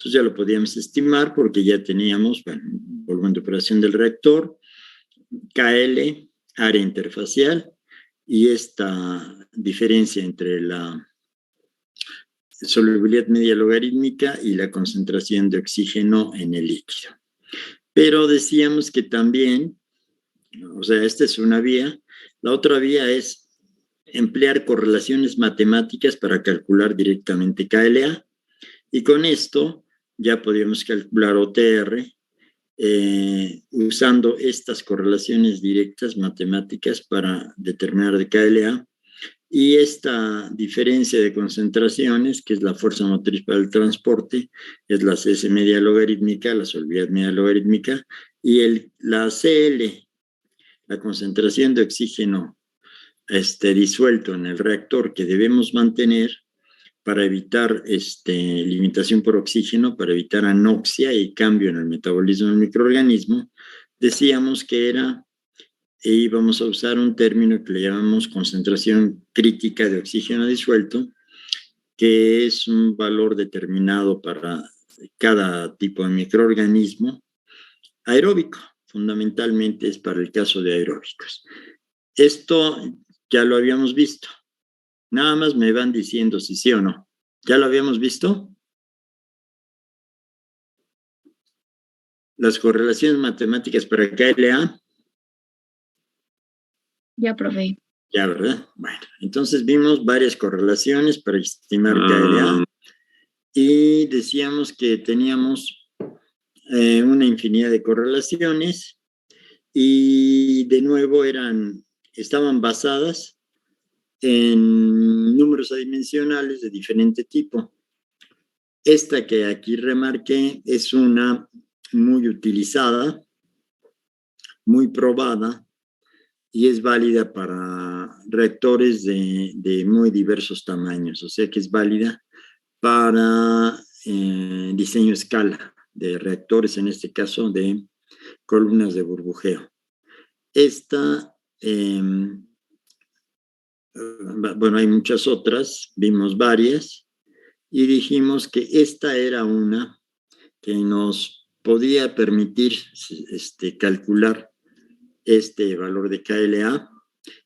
Entonces ya lo podíamos estimar porque ya teníamos, bueno, volumen de operación del reactor, KL, área interfacial, y esta diferencia entre la solubilidad media logarítmica y la concentración de oxígeno en el líquido. Pero decíamos que también, o sea, esta es una vía, la otra vía es emplear correlaciones matemáticas para calcular directamente KLA, y con esto ya podríamos calcular OTR usando estas correlaciones directas matemáticas para determinar de KLA. Y esta diferencia de concentraciones, que es la fuerza motriz para el transporte, es la CS media logarítmica, la solubilidad media logarítmica, y la CL, la concentración de oxígeno disuelto en el reactor que debemos mantener para evitar limitación por oxígeno, para evitar anoxia y cambio en el metabolismo del microorganismo, decíamos que era, e íbamos a usar un término que le llamamos concentración crítica de oxígeno disuelto, que es un valor determinado para cada tipo de microorganismo aeróbico. Fundamentalmente es para el caso de aeróbicos. Esto ya lo habíamos visto. Nada más me van diciendo si sí o no. ¿Ya lo habíamos visto? Las correlaciones matemáticas para KLA. Ya probé. Ya, ¿verdad? Bueno, entonces vimos varias correlaciones para estimar KLA y decíamos que teníamos una infinidad de correlaciones y de nuevo estaban basadas en números adimensionales de diferente tipo. Esta que aquí remarqué es una muy utilizada, muy probada, y es válida para reactores de muy diversos tamaños, o sea que es válida para diseño a escala de reactores, en este caso de columnas de burbujeo. Esta, bueno, hay muchas otras, vimos varias, y dijimos que esta era una que nos podía permitir calcular este valor de KLA,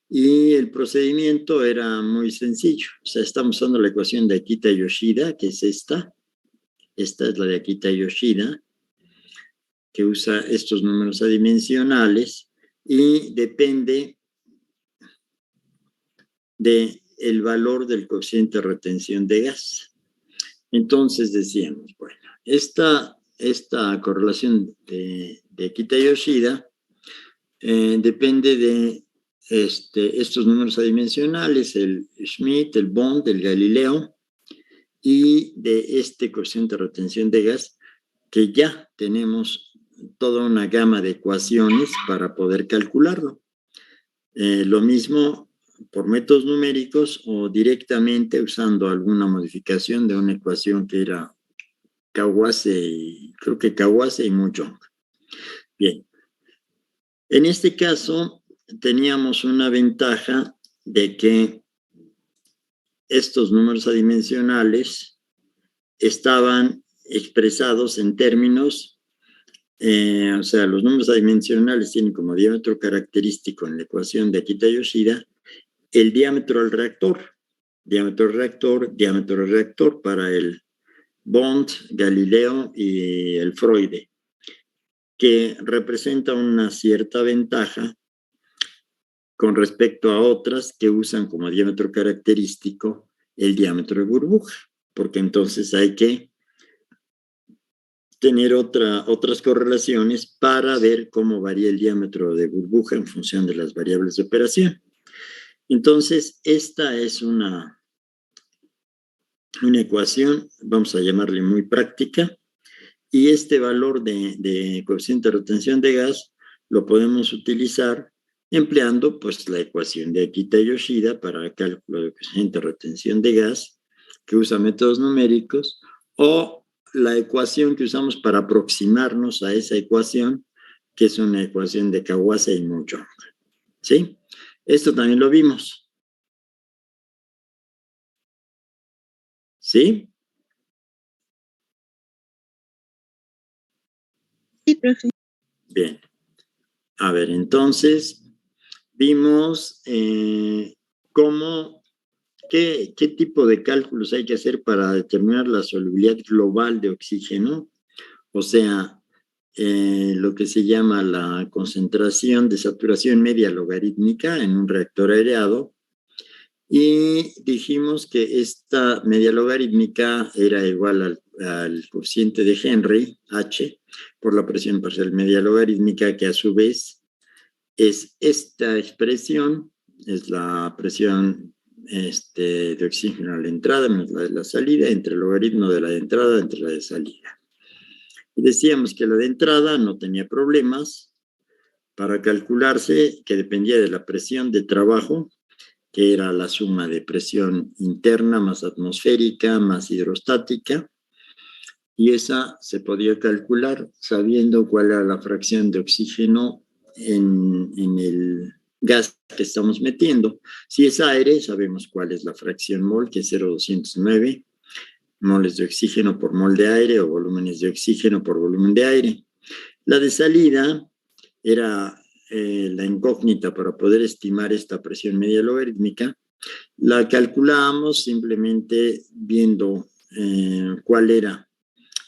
y el procedimiento era muy sencillo. O sea, estamos usando la ecuación de Akita-Yoshida, que es esta. Esta es la de Akita-Yoshida, que usa estos números adimensionales y depende del valor del coeficiente de retención de gas. Entonces decíamos, bueno, esta correlación de Akita-Yoshida depende de estos números adimensionales, el Schmidt, el Bond, el Galileo, y de este coeficiente de retención de gas, que ya tenemos toda una gama de ecuaciones para poder calcularlo. Lo mismo por métodos numéricos o directamente usando alguna modificación de una ecuación que era Kawase, creo que Kawase y Mujong. Bien. En este caso, teníamos una ventaja de que estos números adimensionales estaban expresados en términos, o sea, los números adimensionales tienen como diámetro característico en la ecuación de Akita-Yoshida el diámetro del reactor, diámetro del reactor para el Bond, Galileo y el Freud, que representa una cierta ventaja con respecto a otras que usan como diámetro característico el diámetro de burbuja, porque entonces hay que tener otras correlaciones para ver cómo varía el diámetro de burbuja en función de las variables de operación. Entonces, esta es una ecuación, vamos a llamarle muy práctica, y este valor de coeficiente de retención de gas lo podemos utilizar empleando pues la ecuación de Akita-Yoshida para cálculo de coeficiente de retención de gas, que usa métodos numéricos, o la ecuación que usamos para aproximarnos a esa ecuación, que es una ecuación de Kawase y Mujong. ¿Sí? Esto también lo vimos. ¿Sí? Sí, profe. Bien. A ver, entonces, vimos qué tipo de cálculos hay que hacer para determinar la solubilidad global de oxígeno, o sea, lo que se llama la concentración de saturación media logarítmica en un reactor aireado. Y dijimos que esta media logarítmica era igual al coeficiente de Henry, H, por la presión parcial media logarítmica, que a su vez es esta expresión, es la presión de oxígeno a la entrada menos la de la salida, entre el logaritmo de la de entrada entre la de salida. Y decíamos que la de entrada no tenía problemas para calcularse, que dependía de la presión de trabajo, que era la suma de presión interna más atmosférica más hidrostática, y esa se podía calcular sabiendo cuál era la fracción de oxígeno en el gas que estamos metiendo. Si es aire, sabemos cuál es la fracción mol, que es 0,209 moles de oxígeno por mol de aire, o volúmenes de oxígeno por volumen de aire. La de salida era la incógnita para poder estimar esta presión media logarítmica. La calculábamos simplemente viendo cuál era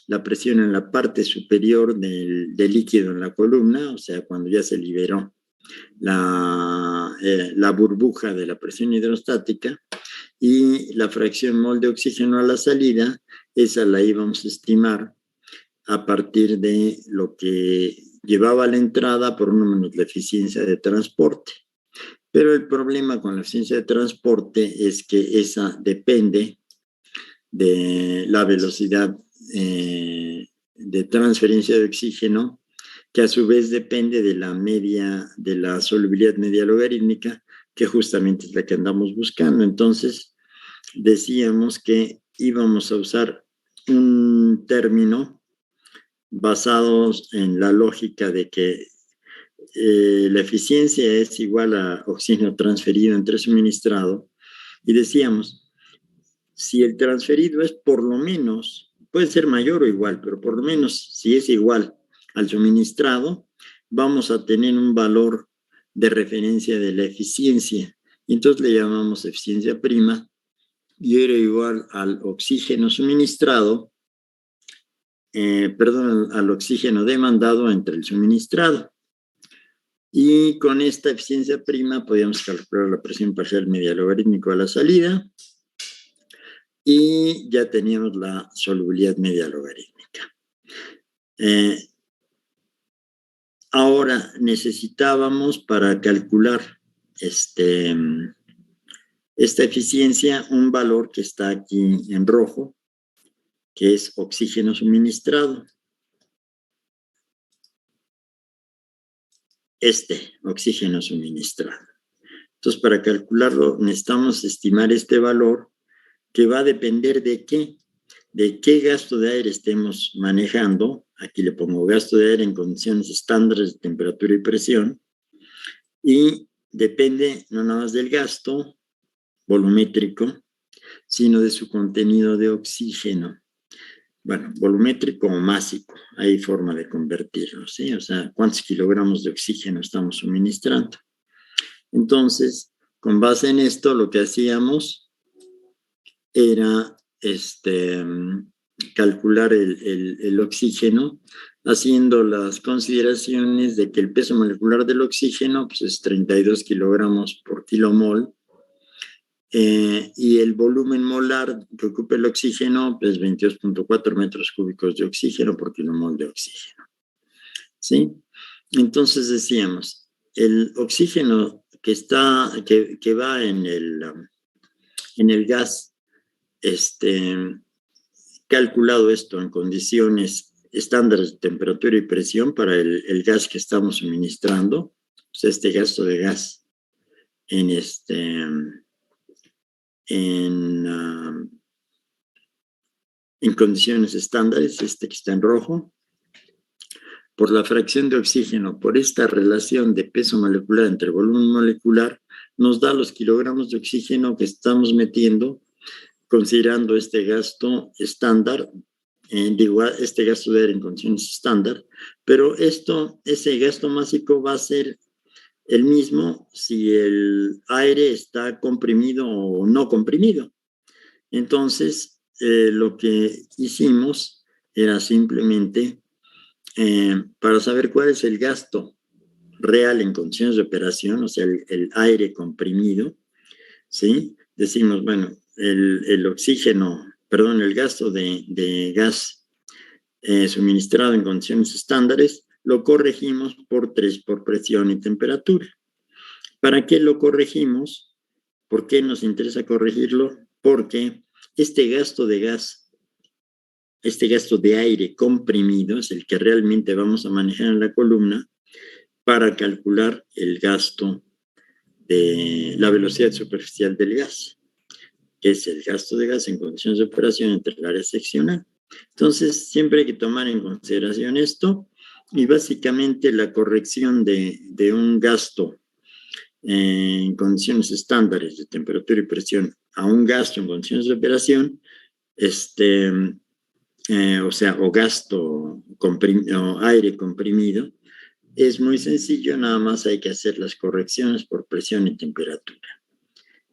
la presión en la parte superior del líquido en la columna, o sea, cuando ya se liberó la burbuja de la presión hidrostática, y la fracción mol de oxígeno a la salida, esa la íbamos a estimar a partir de lo que llevaba a la entrada por uno menos la eficiencia de transporte. Pero el problema con la eficiencia de transporte es que esa depende de la velocidad de transferencia de oxígeno, que a su vez depende de la media, de la solubilidad media logarítmica, que justamente es la que andamos buscando. Entonces, decíamos que íbamos a usar un término basados en la lógica de que la eficiencia es igual a oxígeno transferido entre suministrado, y decíamos, si el transferido es por lo menos, puede ser mayor o igual, pero por lo menos si es igual al suministrado, vamos a tener un valor de referencia de la eficiencia, y entonces le llamamos eficiencia prima, y era igual al oxígeno suministrado, al oxígeno demandado entre el suministrado. Y con esta eficiencia prima podíamos calcular la presión parcial media logarítmica a la salida, y ya teníamos la solubilidad media logarítmica. Ahora necesitábamos para calcular esta eficiencia un valor que está aquí en rojo, que es oxígeno suministrado. Oxígeno suministrado. Entonces, para calcularlo, necesitamos estimar este valor, que va a depender de qué gasto de aire estemos manejando. Aquí le pongo gasto de aire en condiciones estándares de temperatura y presión, y depende no nada más del gasto volumétrico, sino de su contenido de oxígeno. Bueno, volumétrico o másico, hay forma de convertirlo, ¿sí? O sea, cuántos kilogramos de oxígeno estamos suministrando. Entonces, con base en esto, lo que hacíamos era calcular el oxígeno, haciendo las consideraciones de que el peso molecular del oxígeno pues, es 32 kilogramos por kilomol, y el volumen molar que ocupa el oxígeno es 22.4 metros cúbicos de oxígeno por kilomol de oxígeno. ¿Sí? Entonces decíamos, el oxígeno que va en el gas, calculado esto en condiciones estándares de temperatura y presión para el gas que estamos suministrando, pues este gasto de gas en condiciones estándares, que está en rojo, por la fracción de oxígeno, por esta relación de peso molecular entre volumen molecular, nos da los kilogramos de oxígeno que estamos metiendo, considerando este gasto estándar este gasto de aire en condiciones estándar, pero ese gasto másico va a ser el mismo si el aire está comprimido o no comprimido. Entonces, lo que hicimos era simplemente, para saber cuál es el gasto real en condiciones de operación, o sea, el aire comprimido, ¿sí? Decimos, bueno, el oxígeno, perdón, el gasto de gas suministrado en condiciones estándares, lo corregimos por 3 por presión y temperatura. ¿Para qué lo corregimos? ¿Por qué nos interesa corregirlo? Porque este gasto de gas, este gasto de aire comprimido es el que realmente vamos a manejar en la columna para calcular el gasto de la velocidad superficial del gas, que es el gasto de gas en condiciones de operación entre el área seccional. Entonces, siempre hay que tomar en consideración esto y básicamente la corrección de un gasto en condiciones estándares de temperatura y presión a un gasto en condiciones de operación, o sea, o gasto o aire comprimido, es muy sencillo, nada más hay que hacer las correcciones por presión y temperatura.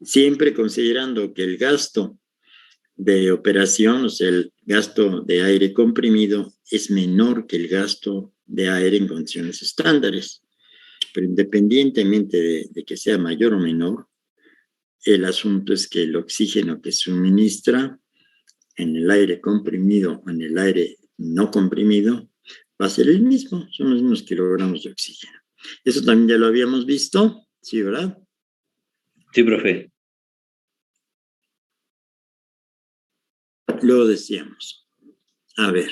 Siempre considerando que el gasto de operación, o sea, el gasto de aire comprimido es menor que el gasto de aire en condiciones estándares. Pero independientemente de que sea mayor o menor, el asunto es que el oxígeno que suministra en el aire comprimido o en el aire no comprimido va a ser el mismo, son los mismos kilogramos de oxígeno. Eso también ya lo habíamos visto, ¿sí, verdad? Sí, profe. Luego decíamos, a ver,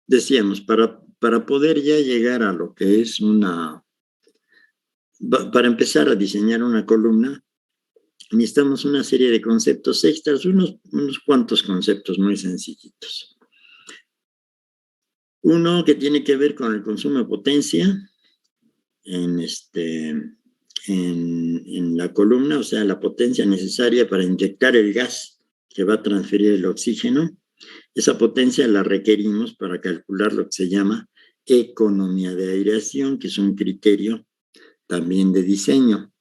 decíamos, para poder ya llegar a lo que es para empezar a diseñar una columna, necesitamos una serie de conceptos extras, unos cuantos conceptos muy sencillitos. Uno que tiene que ver con el consumo de potencia en la columna, o sea, la potencia necesaria para inyectar el gas que va a transferir el oxígeno. Esa potencia la requerimos para calcular lo que se llama economía de aireación, que es un criterio también de diseño.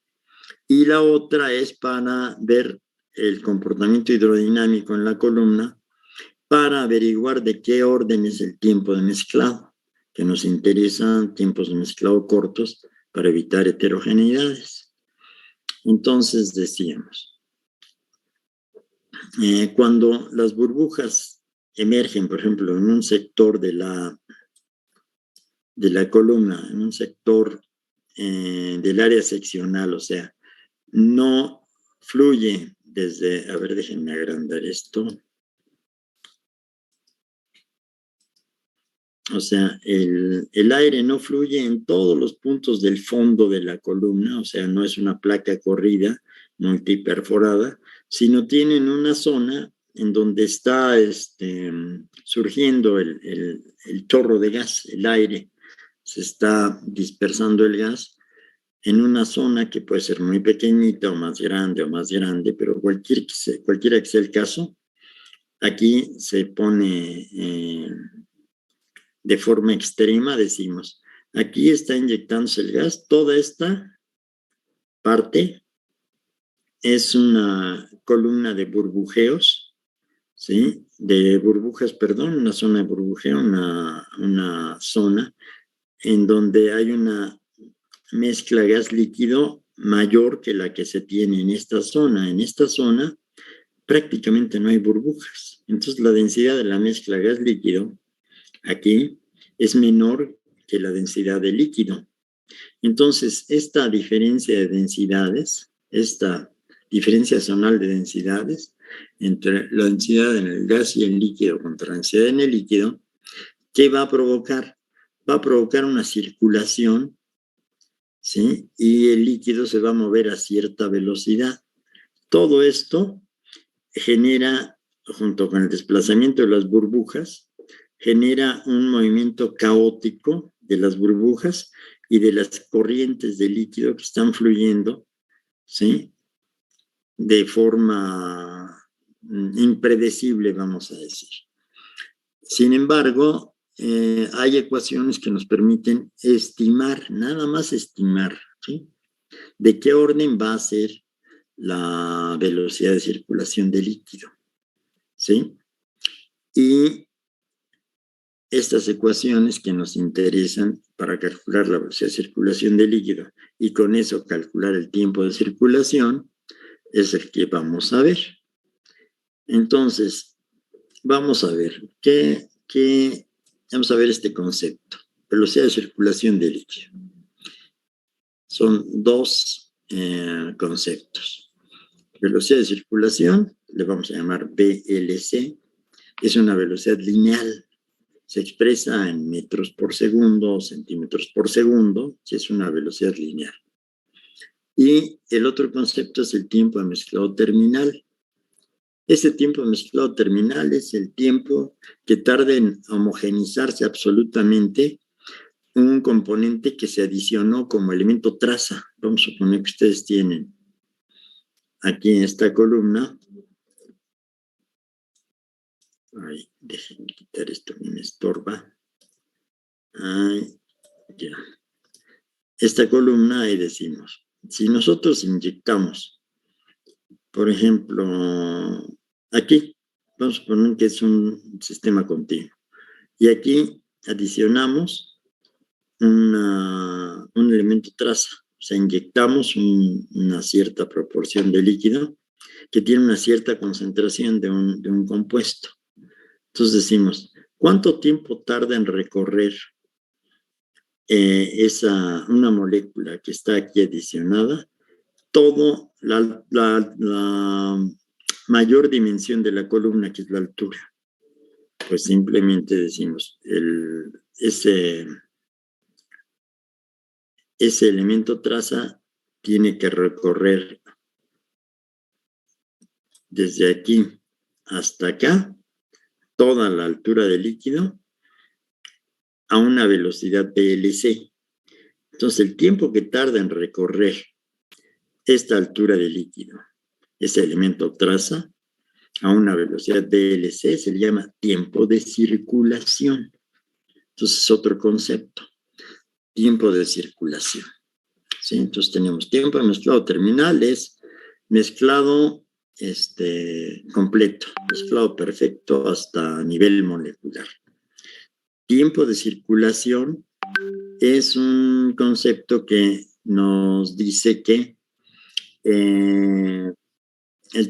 Y la otra es para ver el comportamiento hidrodinámico en la columna, para averiguar de qué orden es el tiempo de mezclado, que nos interesan tiempos de mezclado cortos para evitar heterogeneidades. Entonces decíamos, cuando las burbujas emergen, por ejemplo, en un sector de la columna, en un sector del área seccional, o sea, no fluye desde, a ver, déjenme agrandar esto. O sea, el aire no fluye en todos los puntos del fondo de la columna, o sea, no es una placa corrida multiperforada, sino tienen una zona en donde está surgiendo el chorro de gas, el aire, se está dispersando el gas en una zona que puede ser muy pequeñita o más grande, pero cualquiera que sea el caso, aquí se pone de forma extrema, decimos, aquí está inyectándose el gas, toda esta parte es una columna de burbujeos, ¿sí? De burbujas, perdón, una zona de burbujeo, una zona en donde hay una mezcla gas líquido mayor que la que se tiene en esta zona. En esta zona prácticamente no hay burbujas. Entonces la densidad de la mezcla gas líquido aquí es menor que la densidad de líquido. Entonces, esta diferencia de densidades, esta diferencia zonal de densidades entre la densidad en el gas y el líquido contra la densidad en el líquido, ¿qué va a provocar? Va a provocar una circulación, ¿sí? Y el líquido se va a mover a cierta velocidad. Todo esto genera, junto con el desplazamiento de las burbujas, genera un movimiento caótico de las burbujas y de las corrientes de líquido que están fluyendo, ¿sí? de forma impredecible, vamos a decir. Sin embargo, hay ecuaciones que nos permiten estimar, nada más estimar, ¿sí?, de qué orden va a ser la velocidad de circulación del líquido, ¿sí? Y estas ecuaciones que nos interesan para calcular la velocidad de circulación del líquido y con eso calcular el tiempo de circulación es el que vamos a ver. Entonces, vamos a ver vamos a ver este concepto, velocidad de circulación del líquido. Son dos conceptos. Velocidad de circulación, le vamos a llamar VLC, es una velocidad lineal. Se expresa en metros por segundo o centímetros por segundo, si es una velocidad lineal. Y el otro concepto es el tiempo de mezclado terminal. Ese tiempo de mezclado terminal es el tiempo que tarda en homogenizarse absolutamente un componente que se adicionó como elemento traza. Vamos a suponer que ustedes tienen aquí en esta columna. Ay, déjenme quitar esto que me estorba. Ay, ya. Esta columna, ahí decimos, si nosotros inyectamos, por ejemplo, aquí, vamos a poner que es un sistema continuo, y aquí adicionamos un elemento traza, o sea, inyectamos una cierta proporción de líquido que tiene una cierta concentración de un compuesto. Entonces decimos, ¿cuánto tiempo tarda en recorrer una molécula que está aquí adicionada? Todo la mayor dimensión de la columna, que es la altura. Pues simplemente decimos, ese elemento traza tiene que recorrer desde aquí hasta acá toda la altura del líquido a una velocidad VLC. Entonces, el tiempo que tarda en recorrer esta altura del líquido, ese elemento traza, a una velocidad VLC, se le llama tiempo de circulación. Entonces, otro concepto, tiempo de circulación. ¿Sí? Entonces, tenemos tiempo de mezclado terminal, es mezclado completo, mezclado perfecto hasta nivel molecular. Tiempo de circulación es un concepto que nos dice que el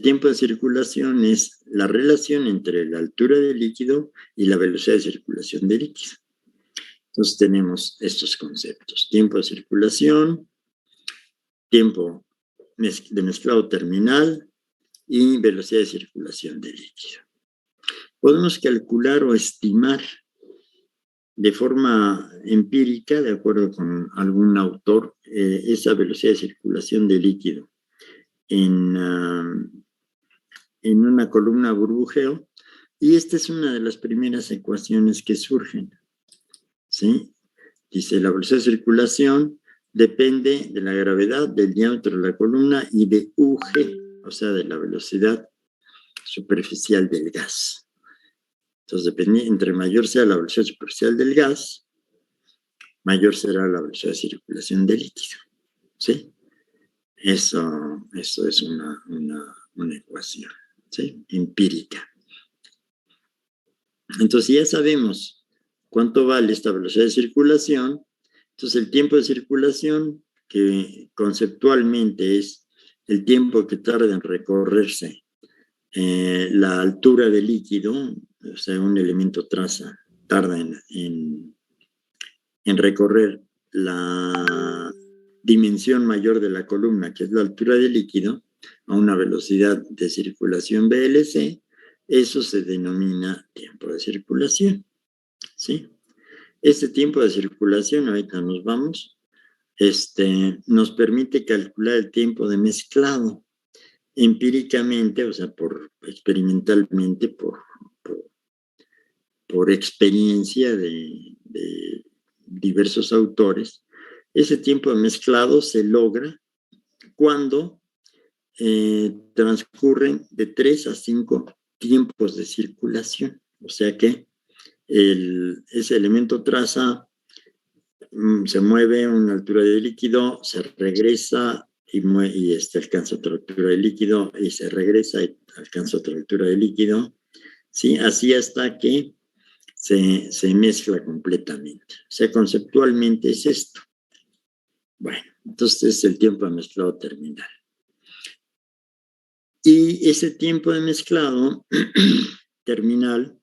tiempo de circulación es la relación entre la altura del líquido y la velocidad de circulación del líquido. Entonces tenemos estos conceptos: tiempo de circulación, tiempo de mezclado terminal y velocidad de circulación del líquido. Podemos calcular o estimar de forma empírica, de acuerdo con algún autor, esa velocidad de circulación del líquido en una columna burbujeo, y esta es una de las primeras ecuaciones que surgen, ¿sí? Dice, la velocidad de circulación depende de la gravedad, del diámetro de la columna y de UG, o sea, de la velocidad superficial del gas. Entonces, entre mayor sea la velocidad superficial del gas, mayor será la velocidad de circulación del líquido, ¿sí? Eso es una ecuación, ¿sí?, empírica. Entonces, ya sabemos cuánto vale esta velocidad de circulación. Entonces, el tiempo de circulación, que conceptualmente es el tiempo que tarda en recorrerse la altura del líquido, o sea, un elemento traza tarda en recorrer la dimensión mayor de la columna, que es la altura del líquido, a una velocidad de circulación VLC, eso se denomina tiempo de circulación, ¿sí? Este tiempo de circulación, ahorita nos vamos, nos permite calcular el tiempo de mezclado empíricamente, o sea, experimentalmente, por experiencia de diversos autores. Ese tiempo de mezclado se logra cuando transcurren de 3 a 5 tiempos de circulación. O sea que ese elemento traza se mueve a una altura de líquido, se regresa y alcanza otra altura de líquido y se regresa y alcanza otra altura de líquido, ¿sí? Así hasta que se mezcla completamente. O sea, conceptualmente es esto. Bueno, entonces es el tiempo de mezclado terminal. Y ese tiempo de mezclado terminal,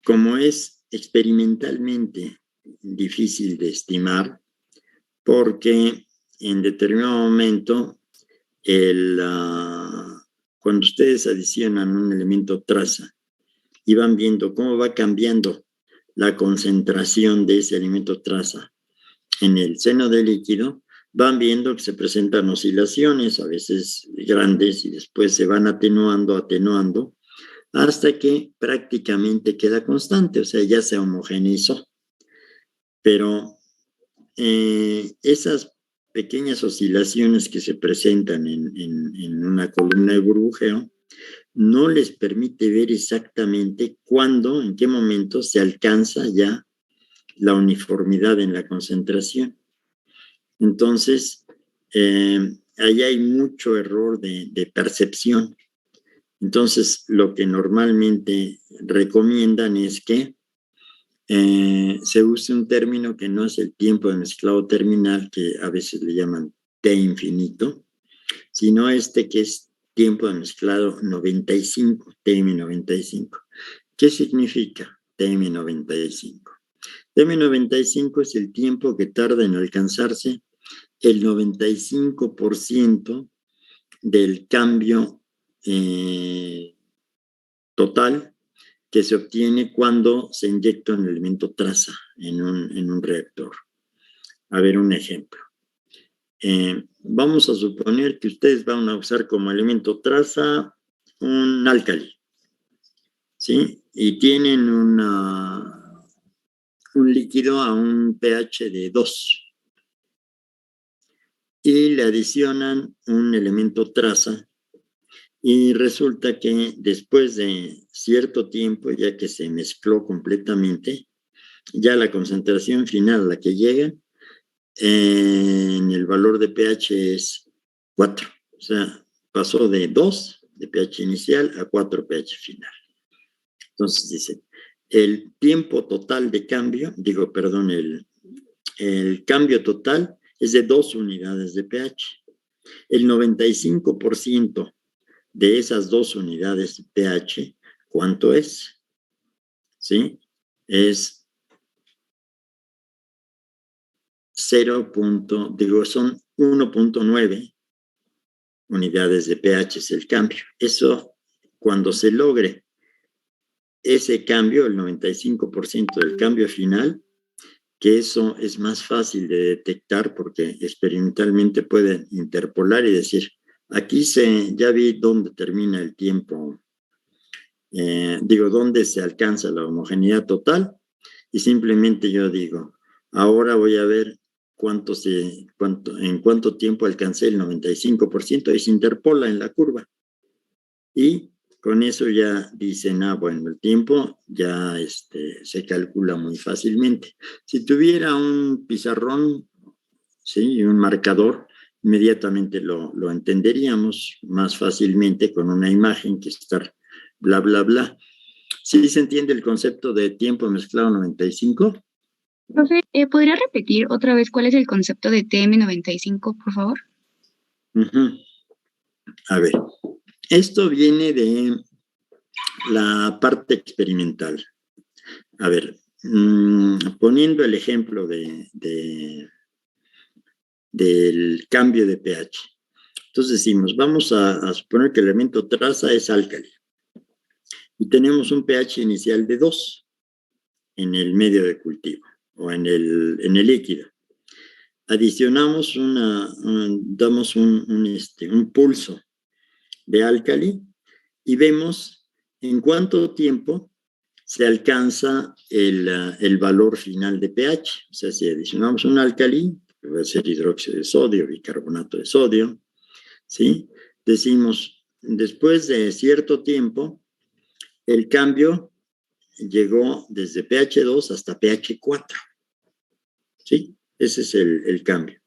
como es experimentalmente difícil de estimar, porque en determinado momento, cuando ustedes adicionan un elemento traza y van viendo cómo va cambiando la concentración de ese elemento traza en el seno del líquido, van viendo que se presentan oscilaciones, a veces grandes, y después se van atenuando, hasta que prácticamente queda constante, o sea, ya se homogeneizó. Pero esas pequeñas oscilaciones que se presentan en una columna de burbujeo no les permite ver exactamente cuándo, en qué momento se alcanza ya la uniformidad en la concentración. Entonces, ahí hay mucho error de percepción. Entonces, lo que normalmente recomiendan es que se use un término que no es el tiempo de mezclado terminal, que a veces le llaman T infinito, sino que es tiempo de mezclado 95, TM95. ¿Qué significa TM95? TM95 es el tiempo que tarda en alcanzarse el 95% del cambio total que se obtiene cuando se inyecta un elemento traza en un reactor. A ver, un ejemplo. Vamos a suponer que ustedes van a usar como elemento traza un álcali, ¿sí? Y tienen un líquido a un pH de 2 y le adicionan un elemento traza y resulta que después de cierto tiempo, ya que se mezcló completamente, ya la concentración final a la que llega en el valor de pH es 4. O sea, pasó de 2 de pH inicial a 4 pH final. Entonces dice, el tiempo total de cambio, el cambio total es de 2 unidades de pH. El 95% de esas 2 unidades de pH, ¿cuánto es? ¿Sí? Es son 1.9 unidades de pH es el cambio. Eso, cuando se logre ese cambio, el 95% del cambio final, que eso es más fácil de detectar porque experimentalmente pueden interpolar y decir, aquí ya vi dónde termina el tiempo, dónde se alcanza la homogeneidad total, y simplemente yo digo, ahora voy a ver en cuánto tiempo alcancé el 95%, y se interpola en la curva. Y con eso ya dicen, bueno, el tiempo ya se calcula muy fácilmente. Si tuviera un pizarrón, ¿sí? Y un marcador, inmediatamente lo entenderíamos más fácilmente con una imagen que estar bla, bla, bla. ¿Sí se entiende el concepto de tiempo mezclado 95? Profe, ¿podría repetir otra vez cuál es el concepto de TM95, por favor? A ver, esto viene de la parte experimental. A ver, poniendo el ejemplo del cambio de pH. Entonces decimos, vamos a suponer que el elemento traza es álcali y tenemos un pH inicial de 2 en el medio de cultivo o en el líquido. Adicionamos damos un pulso de álcali y vemos en cuánto tiempo se alcanza el valor final de pH. O sea, si adicionamos un álcali, que va a ser hidróxido de sodio, bicarbonato de sodio, ¿sí? Decimos, después de cierto tiempo, el cambio llegó desde pH 2 hasta pH 4, ¿sí? Ese es el cambio.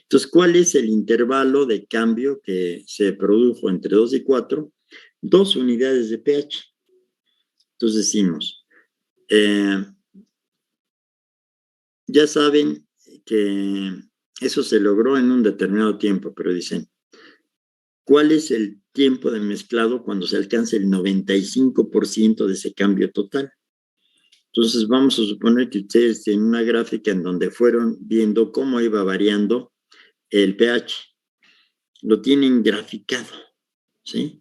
Entonces, ¿cuál es el intervalo de cambio que se produjo entre 2 y 4? 2 unidades de pH. Entonces decimos, ya saben que eso se logró en un determinado tiempo, pero dicen, ¿cuál es el tiempo de mezclado cuando se alcanza el 95% de ese cambio total? Entonces vamos a suponer que ustedes tienen una gráfica en donde fueron viendo cómo iba variando el pH. Lo tienen graficado, ¿sí?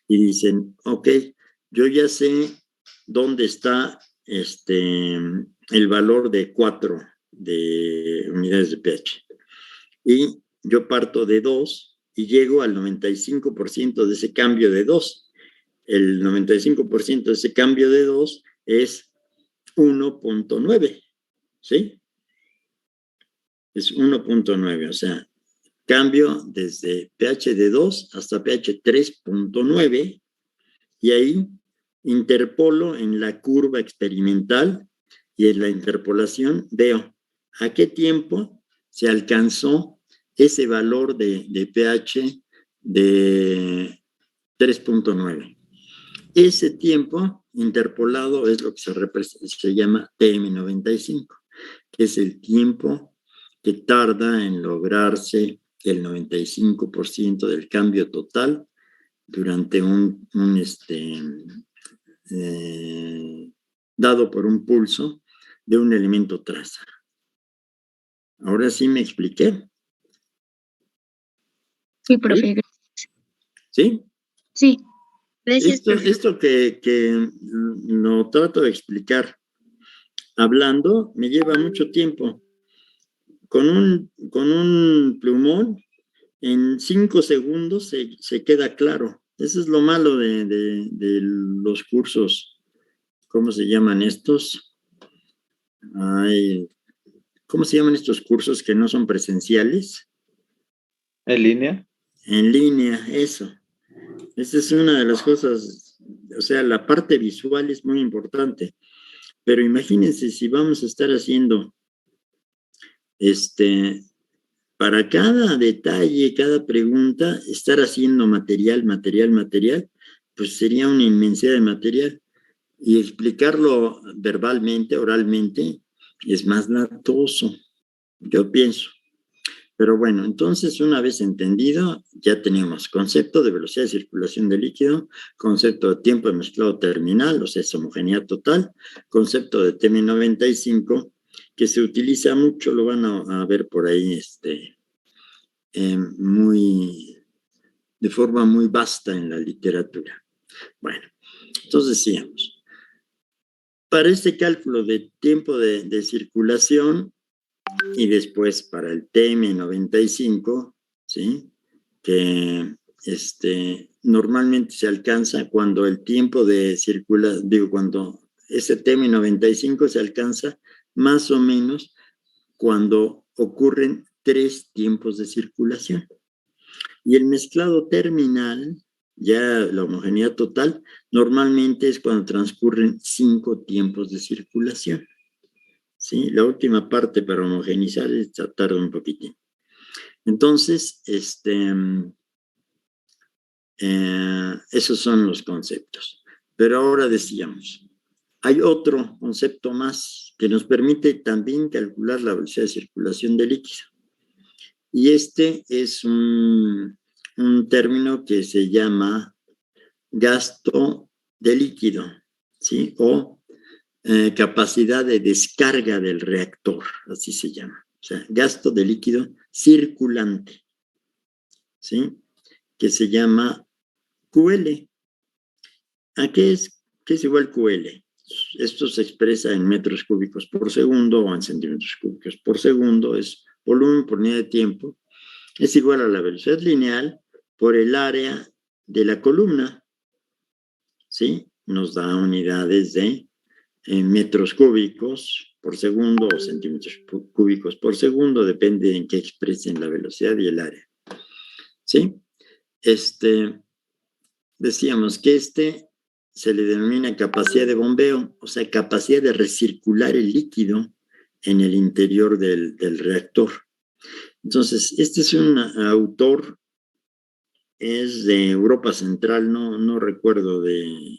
Y dicen, ok, yo ya sé dónde está el valor de 4 de unidades de pH. Y yo parto de 2 y llego al 95% de ese cambio de 2. El 95% de ese cambio de 2 es 1.9, ¿sí? Es 1.9, o sea, cambio desde pH de 2 hasta pH 3.9 y ahí interpolo en la curva experimental y en la interpolación veo a qué tiempo se alcanzó ese valor de pH de 3.9. Ese tiempo interpolado es lo que se llama TM95, que es el tiempo que tarda en lograrse el 95% del cambio total durante dado por un pulso de un elemento traza. Ahora sí me expliqué. Sí, profe. ¿Sí? Sí. Gracias, Esto que lo trato de explicar hablando me lleva mucho tiempo. Con un plumón, en 5 segundos se queda claro. Eso es lo malo de los cursos. ¿Cómo se llaman estos? ¿Cómo se llaman estos cursos que no son presenciales? ¿En línea? En línea, eso. Esa es una de las cosas, o sea, la parte visual es muy importante. Pero imagínense si vamos a estar haciendo para cada detalle, cada pregunta, estar haciendo material, pues sería una inmensidad de material. Y explicarlo verbalmente, oralmente, es más latoso, yo pienso. Pero bueno, entonces una vez entendido, ya tenemos concepto de velocidad de circulación de líquido, concepto de tiempo de mezclado terminal, o sea, es homogeneidad total, concepto de TM95, que se utiliza mucho, lo van a ver por ahí de forma muy vasta en la literatura. Bueno, entonces decíamos, para este cálculo de tiempo de circulación y después para el TM95, ¿sí? Que normalmente se alcanza cuando el tiempo de circulación, cuando ese TM95 se alcanza más o menos cuando ocurren 3 tiempos de circulación. Y el mezclado terminal, ya la homogeneidad total, normalmente es cuando transcurren 5 tiempos de circulación. ¿Sí? La última parte para homogenizar tarda un poquitín. Entonces, esos son los conceptos. Pero ahora decíamos, hay otro concepto más que nos permite también calcular la velocidad de circulación del líquido. Y este es un término que se llama gasto de líquido, ¿sí? O capacidad de descarga del reactor, así se llama. O sea, gasto de líquido circulante, ¿sí? Que se llama QL. ¿A qué es igual QL? Esto se expresa en metros cúbicos por segundo o en centímetros cúbicos por segundo, es volumen por unidad de tiempo, es igual a la velocidad lineal por el área de la columna, ¿sí? Nos da unidades de metros cúbicos por segundo o centímetros cúbicos por segundo, depende en qué expresen la velocidad y el área. ¿sí? Decíamos que se le denomina capacidad de bombeo, o sea, capacidad de recircular el líquido en el interior del reactor. Entonces, este es un autor, es de Europa Central, no recuerdo de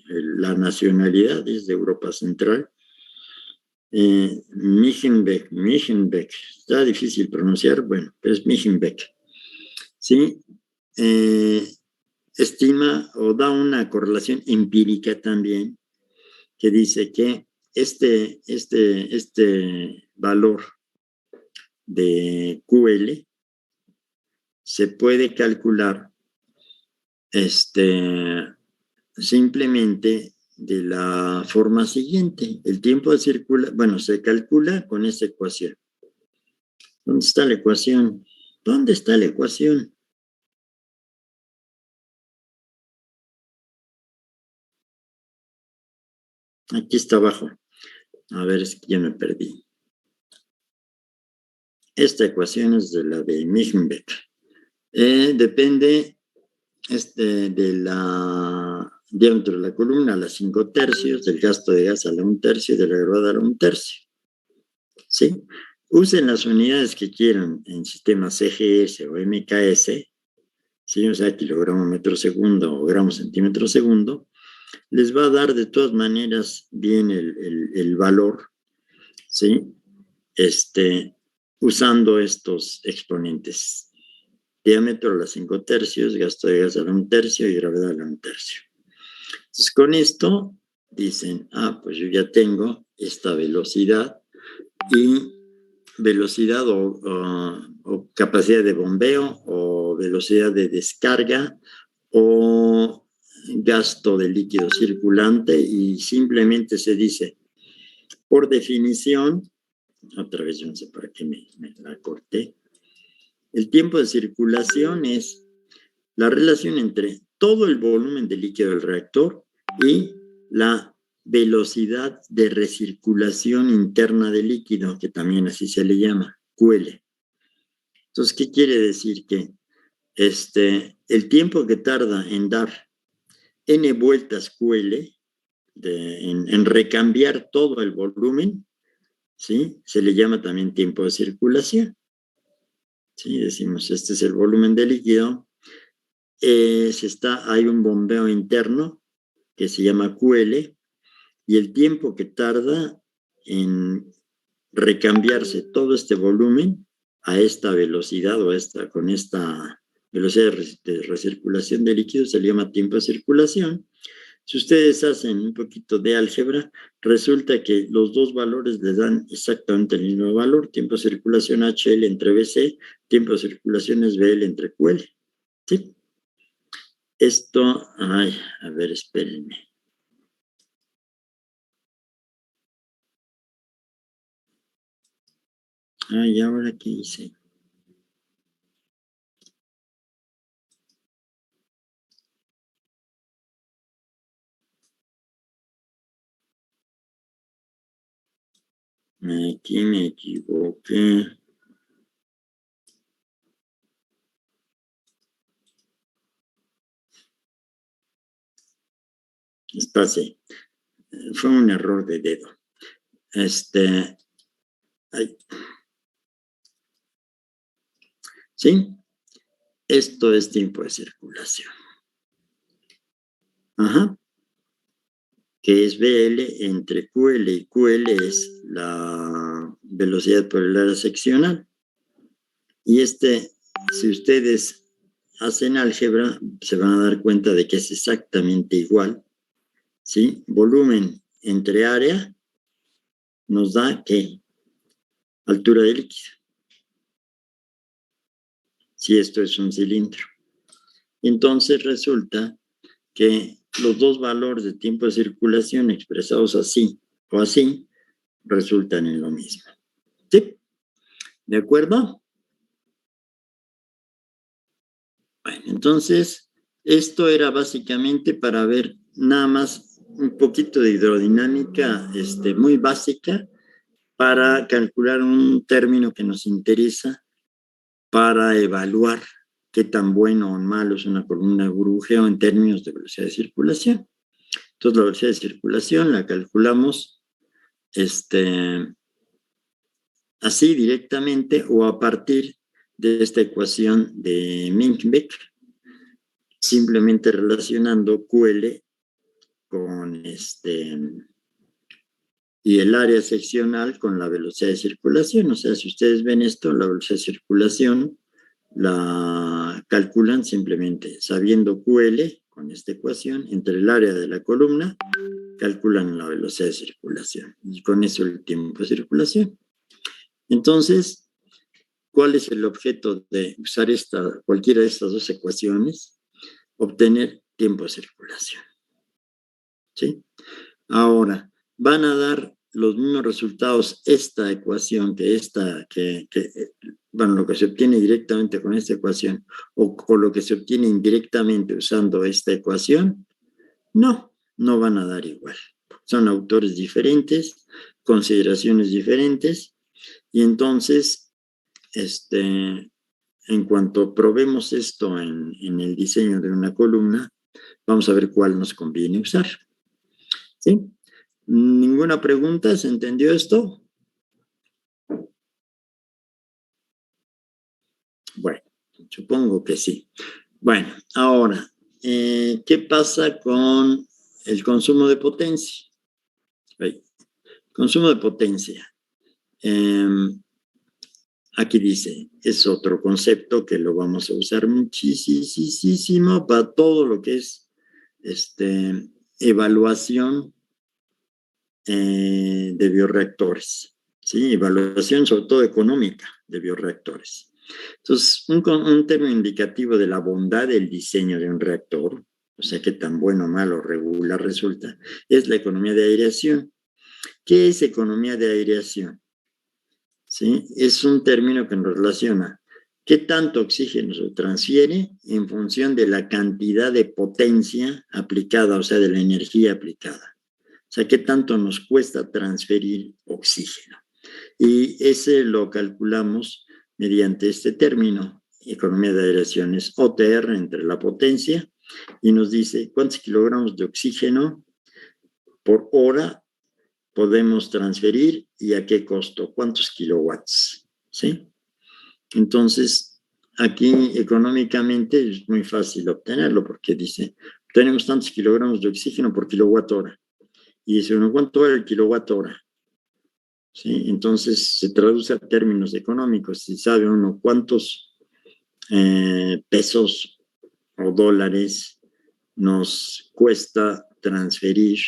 la nacionalidad, es de Europa Central. Michenbeck, está difícil pronunciar, bueno, pero es Michenbeck, ¿sí? Estima o da una correlación empírica también que dice que este valor de QL se puede calcular simplemente de la forma siguiente. El tiempo de circulación, bueno, se calcula con esta ecuación. ¿Dónde está la ecuación? ¿Dónde está la ecuación? Aquí está abajo. A ver, es que ya me perdí. Esta ecuación es de la de Michenbeck. Depende de la diámetro de la columna a la 5/3, del gasto de gas a la 1/3 y de la gravedad a la 1/3. ¿Sí? Usen las unidades que quieran en sistemas CGS o MKS, ¿sí? O sea, kilogramo metro segundo o gramo centímetro segundo, les va a dar de todas maneras bien el valor, ¿sí? Usando estos exponentes. Diámetro a la 5/3, gasto de gas a la 1/3 y gravedad a la 1/3. Entonces, con esto dicen, pues yo ya tengo esta velocidad y velocidad o capacidad de bombeo o velocidad de descarga o gasto de líquido circulante, y simplemente se dice, por definición, otra vez yo no sé para qué me la corté, el tiempo de circulación es la relación entre todo el volumen de líquido del reactor y la velocidad de recirculación interna del líquido, que también así se le llama, QL. Entonces, ¿qué quiere decir? Que el tiempo que tarda en dar n vueltas QL, en recambiar todo el volumen, ¿sí? Se le llama también tiempo de circulación. ¿Sí? Decimos, este es el volumen de líquido. Hay un bombeo interno que se llama QL, y el tiempo que tarda en recambiarse todo este volumen a esta velocidad o con esta velocidad de recirculación de líquido se le llama tiempo de circulación. Si ustedes hacen un poquito de álgebra, resulta que los dos valores les dan exactamente el mismo valor. Tiempo de circulación HL entre BC, tiempo de circulación es BL entre QL. ¿Sí? Esto, a ver, espérenme. ¿Y ahora qué hice? Aquí me equivoqué. Está así. Fue un error de dedo. ¿Sí? Esto es tiempo de circulación. Que es BL entre QL, y QL es la velocidad por el área seccional. Y si ustedes hacen álgebra, se van a dar cuenta de que es exactamente igual, ¿sí? Volumen entre área nos da, ¿qué? Altura de líquido. Si esto es un cilindro. Entonces resulta que los dos valores de tiempo de circulación expresados así o así resultan en lo mismo. ¿Sí? ¿De acuerdo? Bueno, entonces, esto era básicamente para ver nada más un poquito de hidrodinámica muy básica para calcular un término que nos interesa para evaluar qué tan bueno o malo es una columna de burbujeo en términos de velocidad de circulación. Entonces, la velocidad de circulación la calculamos así directamente o a partir de esta ecuación de Mink-Beck, simplemente relacionando QL con y el área seccional con la velocidad de circulación. O sea, si ustedes ven esto, la velocidad de circulación la calculan simplemente sabiendo QL con esta ecuación entre el área de la columna, calculan la velocidad de circulación y con eso el tiempo de circulación. Entonces, ¿cuál es el objeto de usar cualquiera de estas dos ecuaciones? Obtener tiempo de circulación. ¿Sí? Ahora, van a dar los mismos resultados esta ecuación bueno, lo que se obtiene directamente con esta ecuación o lo que se obtiene indirectamente usando esta ecuación. No van a dar igual. Son autores diferentes, consideraciones diferentes, y entonces, en cuanto probemos esto en el diseño de una columna, vamos a ver cuál nos conviene usar. ¿Sí? ¿Ninguna pregunta? ¿Se entendió esto? Bueno, supongo que sí. Bueno, ahora, ¿qué pasa con el consumo de potencia? Consumo de potencia. Aquí dice, es otro concepto que lo vamos a usar muchísimo para todo lo que es evaluación de bioreactores, ¿sí? Evaluación sobre todo económica de bioreactores. Entonces, un término indicativo de la bondad del diseño de un reactor, o sea, qué tan bueno, malo o regular resulta, es la economía de aireación. ¿Qué es economía de aireación? ¿Sí? Es un término que nos relaciona qué tanto oxígeno se transfiere en función de la cantidad de potencia aplicada, o sea, de la energía aplicada. O sea, qué tanto nos cuesta transferir oxígeno. Y ese lo calculamos mediante este término, economía de aireación, es OTR entre la potencia, y nos dice cuántos kilogramos de oxígeno por hora podemos transferir y a qué costo, cuántos kilowatts, ¿sí? Entonces, aquí económicamente es muy fácil obtenerlo porque dice, tenemos tantos kilogramos de oxígeno por kilowatt hora. Y dice, bueno, ¿cuánto vale el kilowatt hora? ¿Sí? Entonces, se traduce a términos económicos. Si sabe uno cuántos pesos o dólares nos cuesta transferir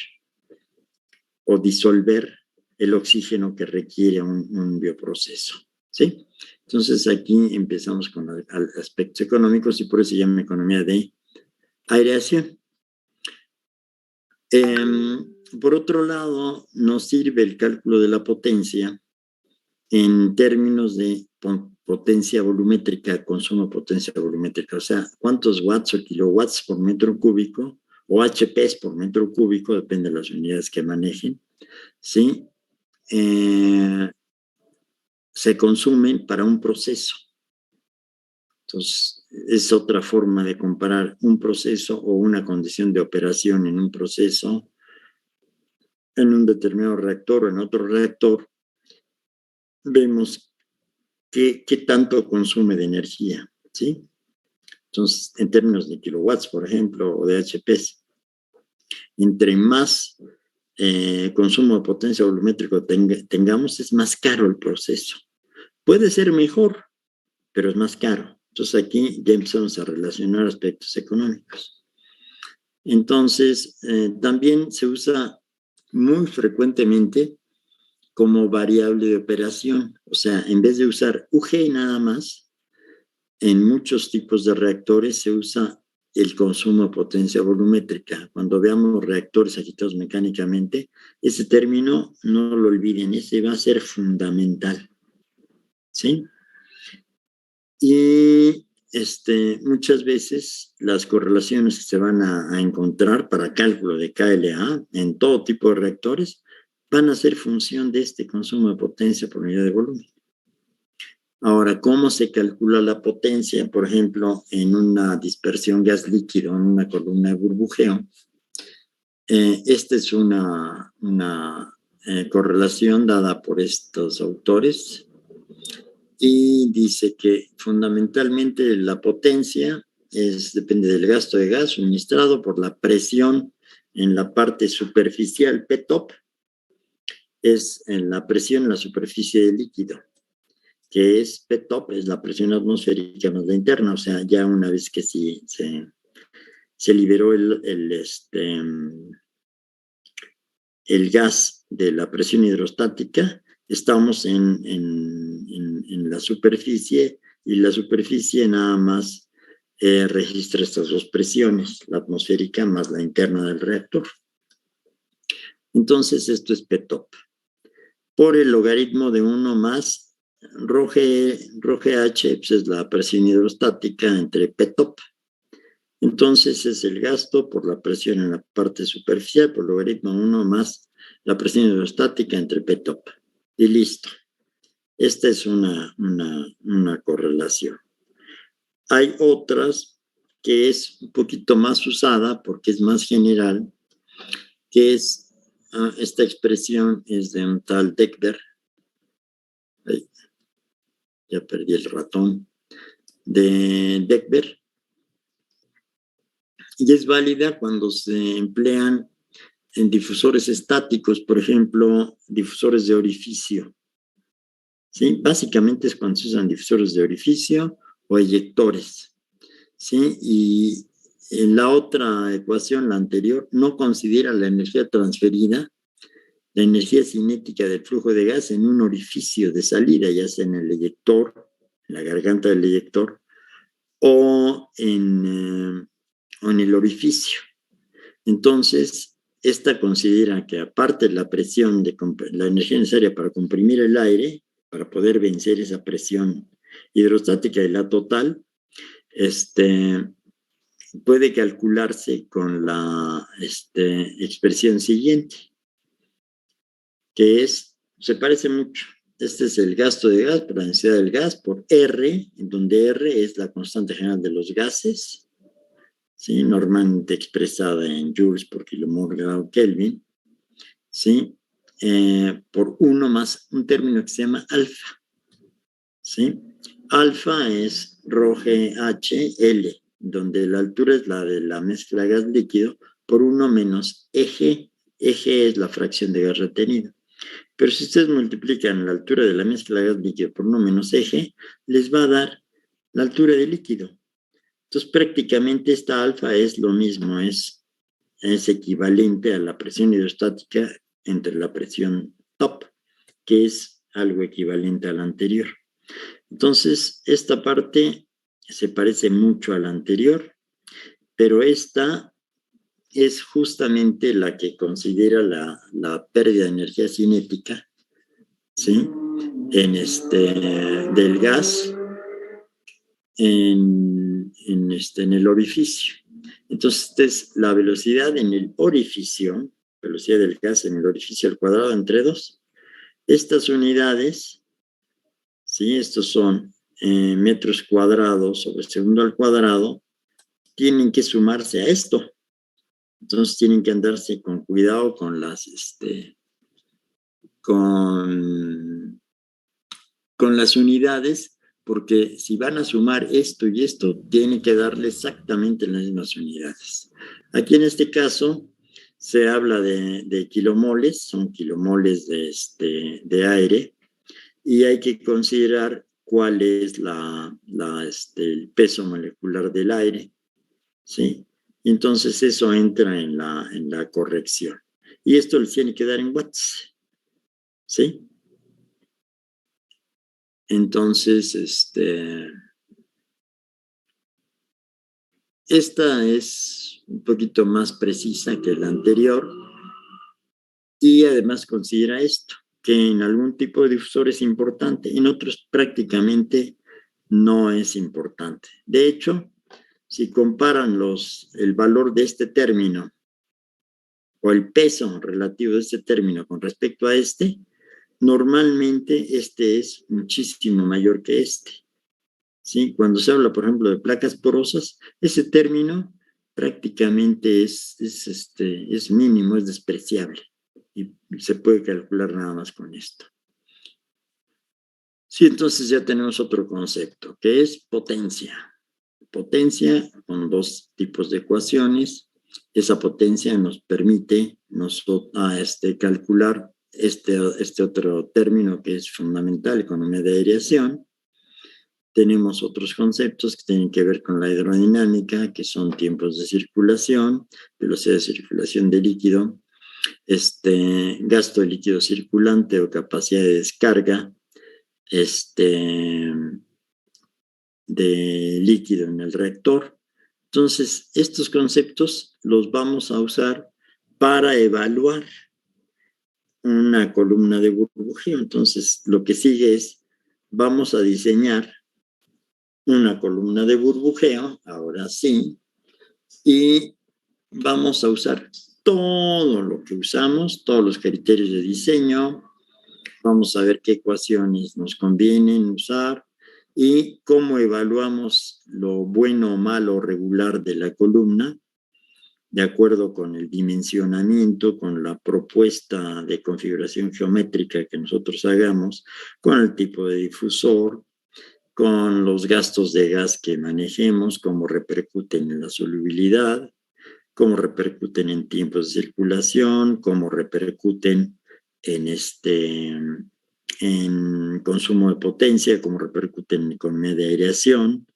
o disolver el oxígeno que requiere un bioproceso, ¿sí? Entonces aquí empezamos con aspectos económicos y por eso se llama economía de aireación. Por otro lado, nos sirve el cálculo de la potencia en términos de potencia volumétrica, consumo de potencia volumétrica, o sea, cuántos watts o kilowatts por metro cúbico o HPs por metro cúbico, depende de las unidades que manejen, ¿sí? Se consumen para un proceso. Entonces, es otra forma de comparar un proceso o una condición de operación en un proceso, en un determinado reactor o en otro reactor. Vemos qué tanto consume de energía, ¿sí? Entonces, en términos de kilowatts, por ejemplo, o de HPs, entre más consumo de potencia volumétrico tengamos, es más caro el proceso. Puede ser mejor, pero es más caro. Entonces aquí ya empezamos a relacionar aspectos económicos. Entonces, también se usa muy frecuentemente como variable de operación. O sea, en vez de usar UG nada más, en muchos tipos de reactores se usa el consumo de potencia volumétrica. Cuando veamos reactores agitados mecánicamente, ese término no lo olviden, ese va a ser fundamental. ¿Sí? Y muchas veces las correlaciones que se van a encontrar para cálculo de KLA en todo tipo de reactores van a ser función de este consumo de potencia por unidad de volumen. Ahora, ¿cómo se calcula la potencia? Por ejemplo, en una dispersión gas líquido, en una columna de burbujeo. Esta es una correlación dada por estos autores y dice que fundamentalmente la potencia depende del gasto de gas suministrado por la presión en la parte superficial, P-top, es en la presión en la superficie del líquido, que es P-top, es la presión atmosférica más la interna, o sea, ya una vez que sí se liberó el gas de la presión hidrostática, estamos en la superficie y la superficie nada más registra estas dos presiones, la atmosférica más la interna del reactor. Entonces esto es P-top. Por el logaritmo de 1 más ρGH, pues es la presión hidrostática entre P-top. Entonces es el gasto por la presión en la parte superficial, por logaritmo 1 más la presión hidrostática entre P-top. Y listo. Esta es una correlación. Hay otras que es un poquito más usada porque es más general, que es, esta expresión es de un tal Deckberg. Ay, ya perdí el ratón. De Deckberg. Y es válida cuando se emplean en difusores estáticos, por ejemplo, difusores de orificio. ¿Sí? Básicamente es cuando se usan difusores de orificio o eyectores. ¿Sí? Y en la otra ecuación, la anterior, no considera la energía transferida, la energía cinética del flujo de gas en un orificio de salida, ya sea en el eyector, en la garganta del eyector, o en el orificio. Entonces, esta considera que aparte de la presión, la energía necesaria para comprimir el aire, para poder vencer esa presión hidrostática y la total, puede calcularse con la expresión siguiente, que se parece mucho. Este es el gasto de gas por la densidad del gas por R, en donde R es la constante general de los gases, ¿sí? Normalmente expresada en joules por kilomol grado Kelvin, ¿sí? Por 1 más un término que se llama alfa, ¿sí? Alfa es ρGHL, donde la altura es la de la mezcla gas líquido, por 1 menos EG. EG es la fracción de gas retenido. Pero si ustedes multiplican la altura de la mezcla gas líquido por 1 menos EG, les va a dar la altura del líquido. Entonces, prácticamente esta alfa es lo mismo, es equivalente a la presión hidrostática entre la presión top, que es algo equivalente a la anterior. Entonces, esta parte se parece mucho a la anterior, pero esta es justamente la que considera la pérdida de energía cinética, ¿sí? Del gas en el orificio. Entonces, esta es la velocidad en el orificio, velocidad del gas en el orificio al cuadrado entre 2. Estas unidades, ¿sí? Estos son metros cuadrados sobre segundo al cuadrado, tienen que sumarse a esto. Entonces, tienen que andarse con cuidado con las, con las unidades, porque si van a sumar esto y esto, tienen que darle exactamente las mismas unidades. Aquí en este caso se habla de kilomoles, son kilomoles de aire, y hay que considerar cuál es el peso molecular del aire, ¿sí? Y entonces eso entra en la corrección. Y esto les tiene que dar en watts, ¿sí? Entonces, esta es un poquito más precisa que la anterior y además considera esto, que en algún tipo de difusor es importante, en otros prácticamente no es importante. De hecho, si comparan el valor de este término o el peso relativo de este término con respecto a normalmente este es muchísimo mayor que este. ¿Sí? Cuando se habla, por ejemplo, de placas porosas, ese término prácticamente es mínimo, es despreciable. Y se puede calcular nada más con esto. Sí, entonces ya tenemos otro concepto, que es potencia. Potencia con dos tipos de ecuaciones. Esa potencia nos permite calcular este otro término que es fundamental, economía de aireación. Tenemos otros conceptos que tienen que ver con la hidrodinámica, que son tiempos de circulación, velocidad de circulación de líquido, gasto de líquido circulante o capacidad de descarga, de líquido en el reactor. Entonces, estos conceptos los vamos a usar para evaluar una columna de burbujeo. Entonces, lo que sigue es, vamos a diseñar una columna de burbujeo, ahora sí, y vamos a usar todo lo que usamos, todos los criterios de diseño, vamos a ver qué ecuaciones nos convienen usar y cómo evaluamos lo bueno o malo o regular de la columna, de acuerdo con el dimensionamiento, con la propuesta de configuración geométrica que nosotros hagamos, con el tipo de difusor, con los gastos de gas que manejemos, cómo repercuten en la solubilidad, cómo repercuten en tiempos de circulación, cómo repercuten en consumo de potencia, cómo repercuten en economía de aireación.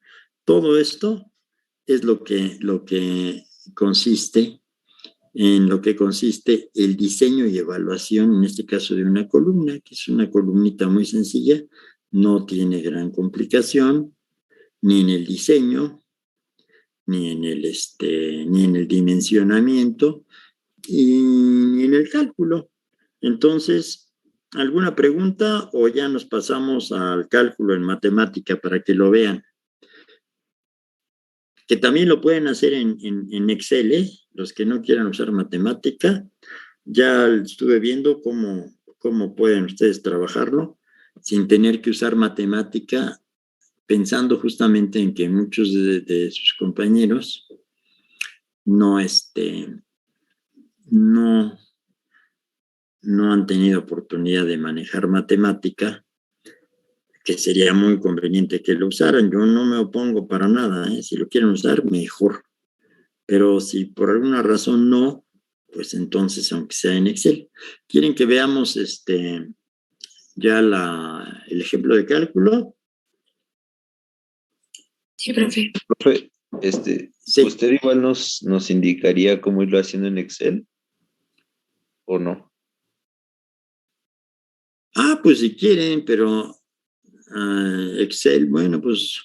Todo esto es lo que consiste el diseño y evaluación, en este caso de una columna, que es una columnita muy sencilla, no tiene gran complicación, ni en el diseño, ni en el dimensionamiento, y en el cálculo. Entonces, ¿alguna pregunta o ya nos pasamos al cálculo en matemática para que lo vean? Que también lo pueden hacer en Excel, ¿eh? Los que no quieran usar matemática, ya estuve viendo cómo pueden ustedes trabajarlo sin tener que usar matemática, pensando justamente en que muchos de sus compañeros no han tenido oportunidad de manejar matemática, que sería muy conveniente que lo usaran. Yo no me opongo para nada, ¿eh? Si lo quieren usar, mejor. Pero si por alguna razón no, pues entonces, aunque sea en Excel. ¿Quieren que veamos ya el ejemplo de cálculo? Sí, profe. Profe, Sí. ¿usted igual nos indicaría cómo irlo haciendo en Excel o no? Pues si quieren, pero Excel, bueno, pues,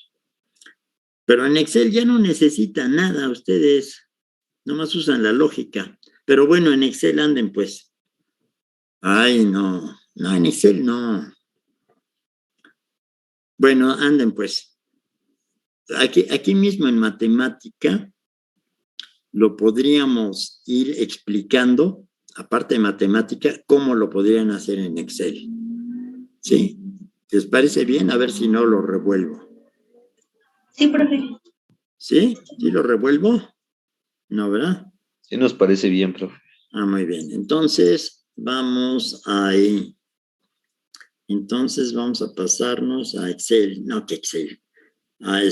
pero en Excel ya no necesitan nada ustedes, nomás usan la lógica. Pero bueno, en Excel anden pues. Ay, no, en Excel no. Bueno, anden pues. Aquí mismo en matemática lo podríamos ir explicando, aparte de matemática, cómo lo podrían hacer en Excel. ¿Sí? ¿Les parece bien? A ver si no lo revuelvo. Sí, profe. ¿Sí? ¿Sí lo revuelvo? No, ¿verdad? Sí nos parece bien, profe. Muy bien. Entonces, vamos ahí. Entonces, vamos a pasarnos a Excel. No, que Excel. A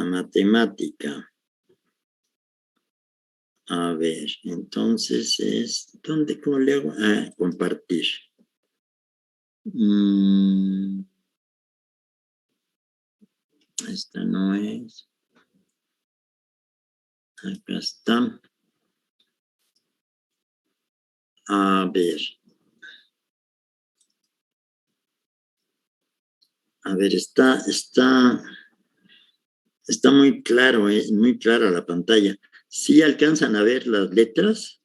matemática. A ver, entonces ¿cómo le hago? Compartir. Esta no es. Acá está. A ver. Está muy claro, muy clara la pantalla. ¿Sí alcanzan a ver las letras?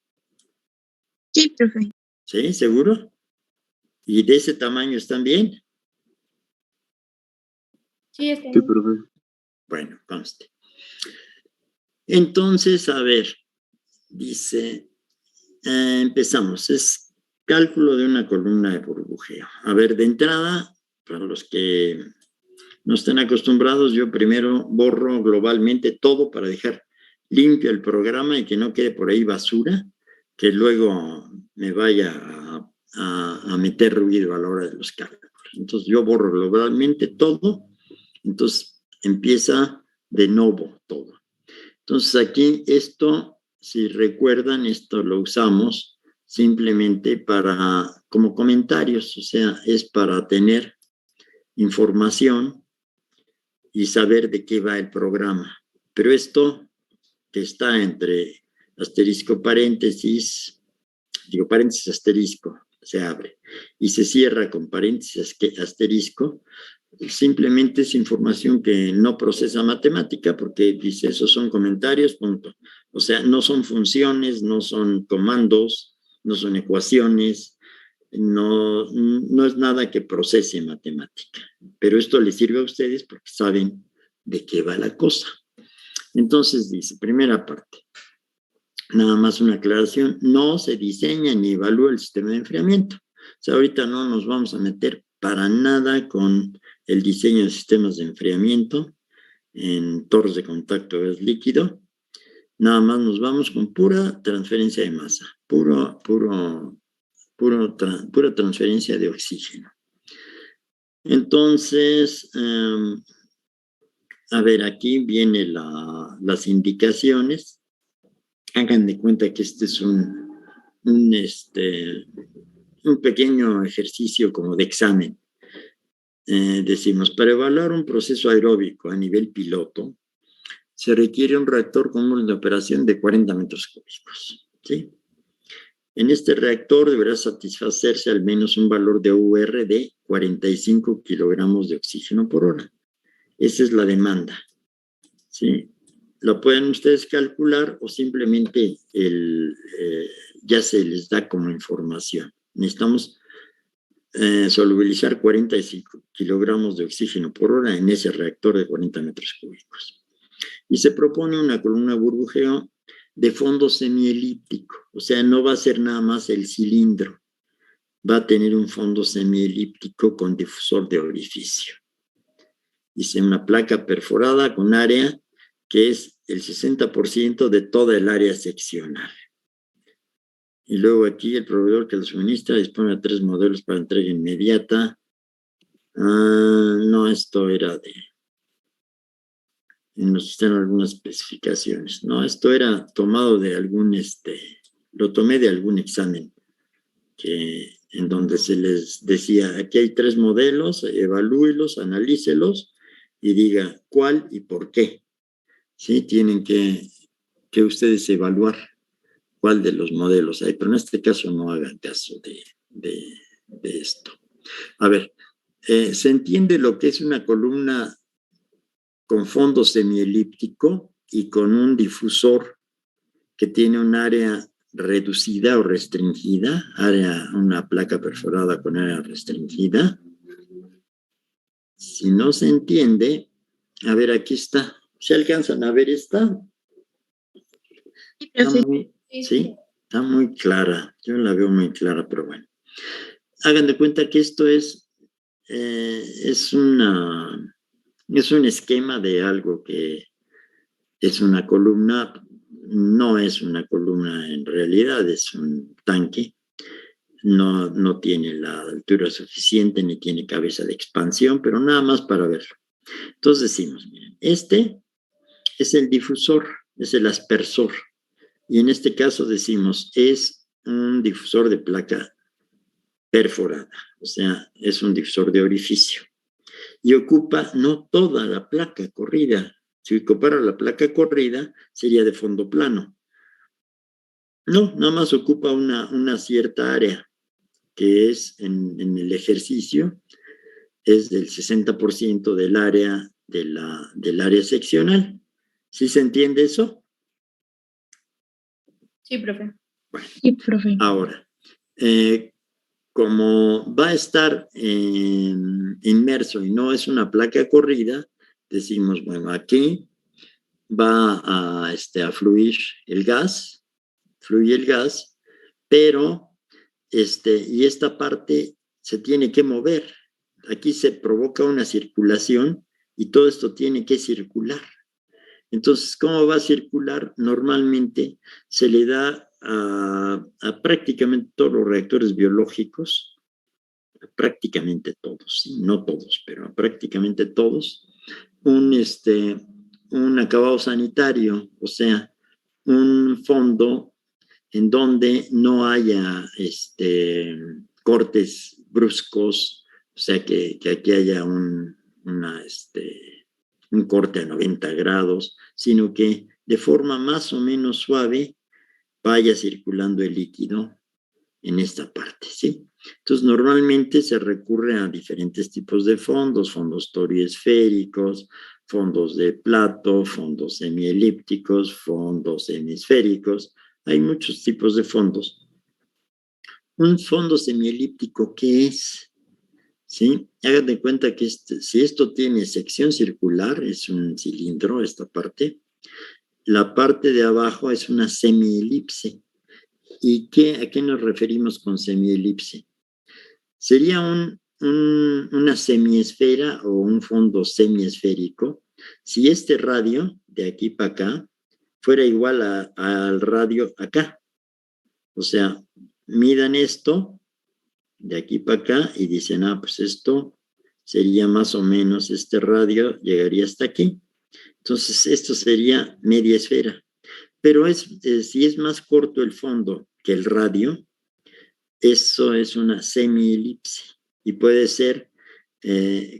Sí, profe. ¿Sí? ¿Seguro? ¿Y de ese tamaño están bien? Sí, está Sí, bien. profe. Bueno, conste. Entonces, a ver, dice, empezamos. Es cálculo de una columna de burbujeo. A ver, de entrada, para los que no estén acostumbrados, yo primero borro globalmente todo para dejar limpio el programa y que no quede por ahí basura, que luego me vaya a meter ruido a la hora de los cálculos. Entonces yo borro globalmente todo, entonces empieza de nuevo todo. Entonces aquí esto, si recuerdan, esto lo usamos simplemente para, como comentarios, o sea, es para tener información y saber de qué va el programa. Pero esto que está entre asterisco paréntesis, digo paréntesis asterisco, se abre y se cierra con paréntesis asterisco, simplemente es información que no procesa matemática porque dice, esos son comentarios, punto. O sea, no son funciones, no son comandos, no son ecuaciones, no es nada que procese matemática. Pero esto les sirve a ustedes porque saben de qué va la cosa. Entonces dice, primera parte, nada más una aclaración, no se diseña ni evalúa el sistema de enfriamiento. O sea, ahorita no nos vamos a meter para nada con el diseño de sistemas de enfriamiento en torres de contacto de gas líquido. Nada más nos vamos con pura transferencia de masa, pura transferencia de oxígeno. Entonces, a ver, aquí vienen las indicaciones. Hagan de cuenta que este es un pequeño ejercicio como de examen. Decimos, para evaluar un proceso aeróbico a nivel piloto, se requiere un reactor con módulo de operación de 40 metros cúbicos, ¿sí? En este reactor deberá satisfacerse al menos un valor de UR de 45 kilogramos de oxígeno por hora. Esa es la demanda, ¿sí? Lo pueden ustedes calcular o simplemente ya se les da como información. Necesitamos solubilizar 45 kilogramos de oxígeno por hora en ese reactor de 40 metros cúbicos. Y se propone una columna de burbujeo de fondo semielíptico, o sea, no va a ser nada más el cilindro, va a tener un fondo semielíptico con difusor de orificio. Dice una placa perforada con área que es el 60% de toda el área seccional. Y luego aquí el proveedor que lo suministra dispone de 3 modelos para entrega inmediata. No, esto era nos están algunas especificaciones. No, esto era tomado de lo tomé de algún examen en donde se les decía, aquí hay 3 modelos, evalúelos, analícelos y diga cuál y por qué. Sí, tienen que ustedes evaluar cuál de los modelos hay, pero en este caso no hagan caso de esto. A ver, ¿se entiende lo que es una columna con fondo semielíptico y con un difusor que tiene un área reducida o restringida, una placa perforada con área restringida? Si no se entiende, a ver, aquí está. ¿Se alcanzan a ver esta? Sí, está muy clara. Yo la veo muy clara, pero bueno. Hagan de cuenta que esto es un esquema de algo que es una columna. No es una columna en realidad, es un tanque. No tiene la altura suficiente ni tiene cabeza de expansión, pero nada más para verlo. Entonces decimos, miren, este es el difusor, es el aspersor. Y en este caso decimos, es un difusor de placa perforada, o sea, es un difusor de orificio. Y ocupa no toda la placa corrida. Si ocupara la placa corrida, sería de fondo plano. No, nada más ocupa una cierta área, que es en el ejercicio, es del 60% del área del área seccional. ¿Sí se entiende eso? Sí, profe. Bueno, Sí, profe. ahora, como va a estar inmerso y no es una placa corrida, decimos, bueno, aquí va a fluir el gas, fluye el gas, pero y esta parte se tiene que mover. Aquí se provoca una circulación y todo esto tiene que circular. Entonces, ¿cómo va a circular? Normalmente se le da a prácticamente todos los reactores biológicos, prácticamente todos, ¿sí? No todos, pero prácticamente todos, un acabado sanitario, o sea, un fondo en donde no haya cortes bruscos, o sea, que aquí haya un corte a 90 grados, sino que de forma más o menos suave vaya circulando el líquido en esta parte, ¿sí? Entonces, normalmente se recurre a diferentes tipos de fondos toriesféricos, fondos de plato, fondos semielípticos, fondos hemisféricos. Hay muchos tipos de fondos. Un fondo semielíptico, ¿qué es? ¿Sí? Hagan de cuenta que si esto tiene sección circular, es un cilindro, esta parte. La parte de abajo es una semielipse. ¿Y a qué nos referimos con semielipse? Sería una semiesfera o un fondo semiesférico si este radio de aquí para acá fuera igual al radio acá. O sea, midan esto de aquí para acá y dicen, pues esto sería más o menos, este radio llegaría hasta aquí. Entonces, esto sería media esfera. Pero si es más corto el fondo que el radio, eso es una semielipse y puede ser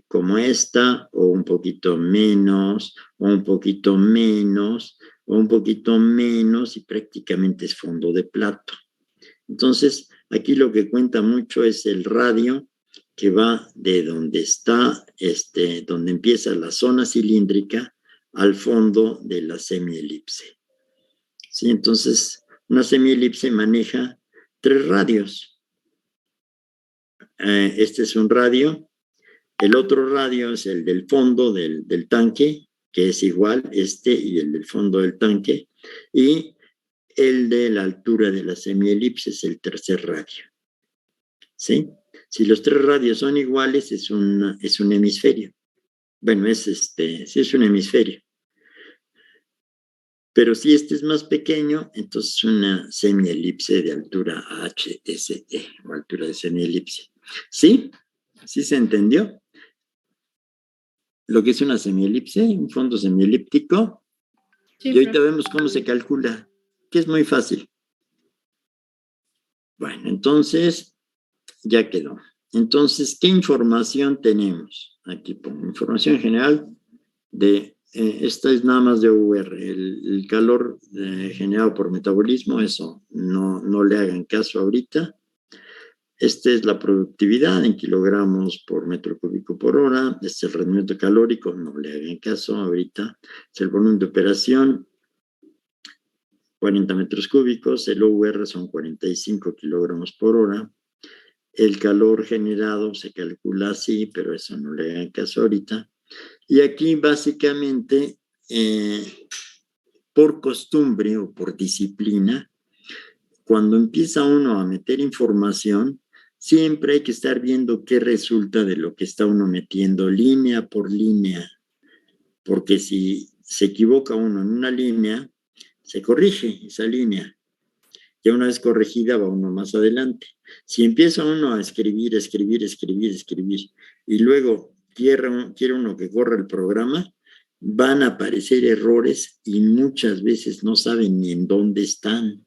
como esta, o un poquito menos, o un poquito menos, o un poquito menos, y prácticamente es fondo de plato. Entonces, aquí lo que cuenta mucho es el radio que va de donde está, donde empieza la zona cilíndrica al fondo de la semielipse. ¿Sí? Entonces, una semielipse maneja 3 radios. Este es un radio. El otro radio es el del fondo del tanque, que es igual, y el del fondo del tanque. Y el de la altura de la semielipse es el tercer radio. ¿Sí? Si los 3 radios son iguales, es un hemisferio. Bueno, sí es un hemisferio. Pero si este es más pequeño, entonces una semielipse de altura HSE, o altura de semielipse. ¿Sí? ¿Sí se entendió? Lo que es una semielipse, un fondo semielíptico. Sí, y ahorita vemos cómo se calcula, que es muy fácil. Bueno, entonces, ya quedó. Entonces, ¿qué información tenemos? Aquí pongo información general de, esta es nada más de UR, el calor generado por metabolismo, eso no le hagan caso ahorita. Esta es la productividad en kilogramos por metro cúbico por hora. Este es el rendimiento calórico, no le hagan caso ahorita. Es el volumen de operación, 40 metros cúbicos. El OUR son 45 kilogramos por hora. El calor generado se calcula así, pero eso no le hagan caso ahorita. Y aquí básicamente, por costumbre o por disciplina, cuando empieza uno a meter información, siempre hay que estar viendo qué resulta de lo que está uno metiendo línea por línea, porque si se equivoca uno en una línea, se corrige esa línea. Ya una vez corregida va uno más adelante. Si empieza uno a escribir, y luego quiere uno que corra el programa, van a aparecer errores y muchas veces no saben ni en dónde están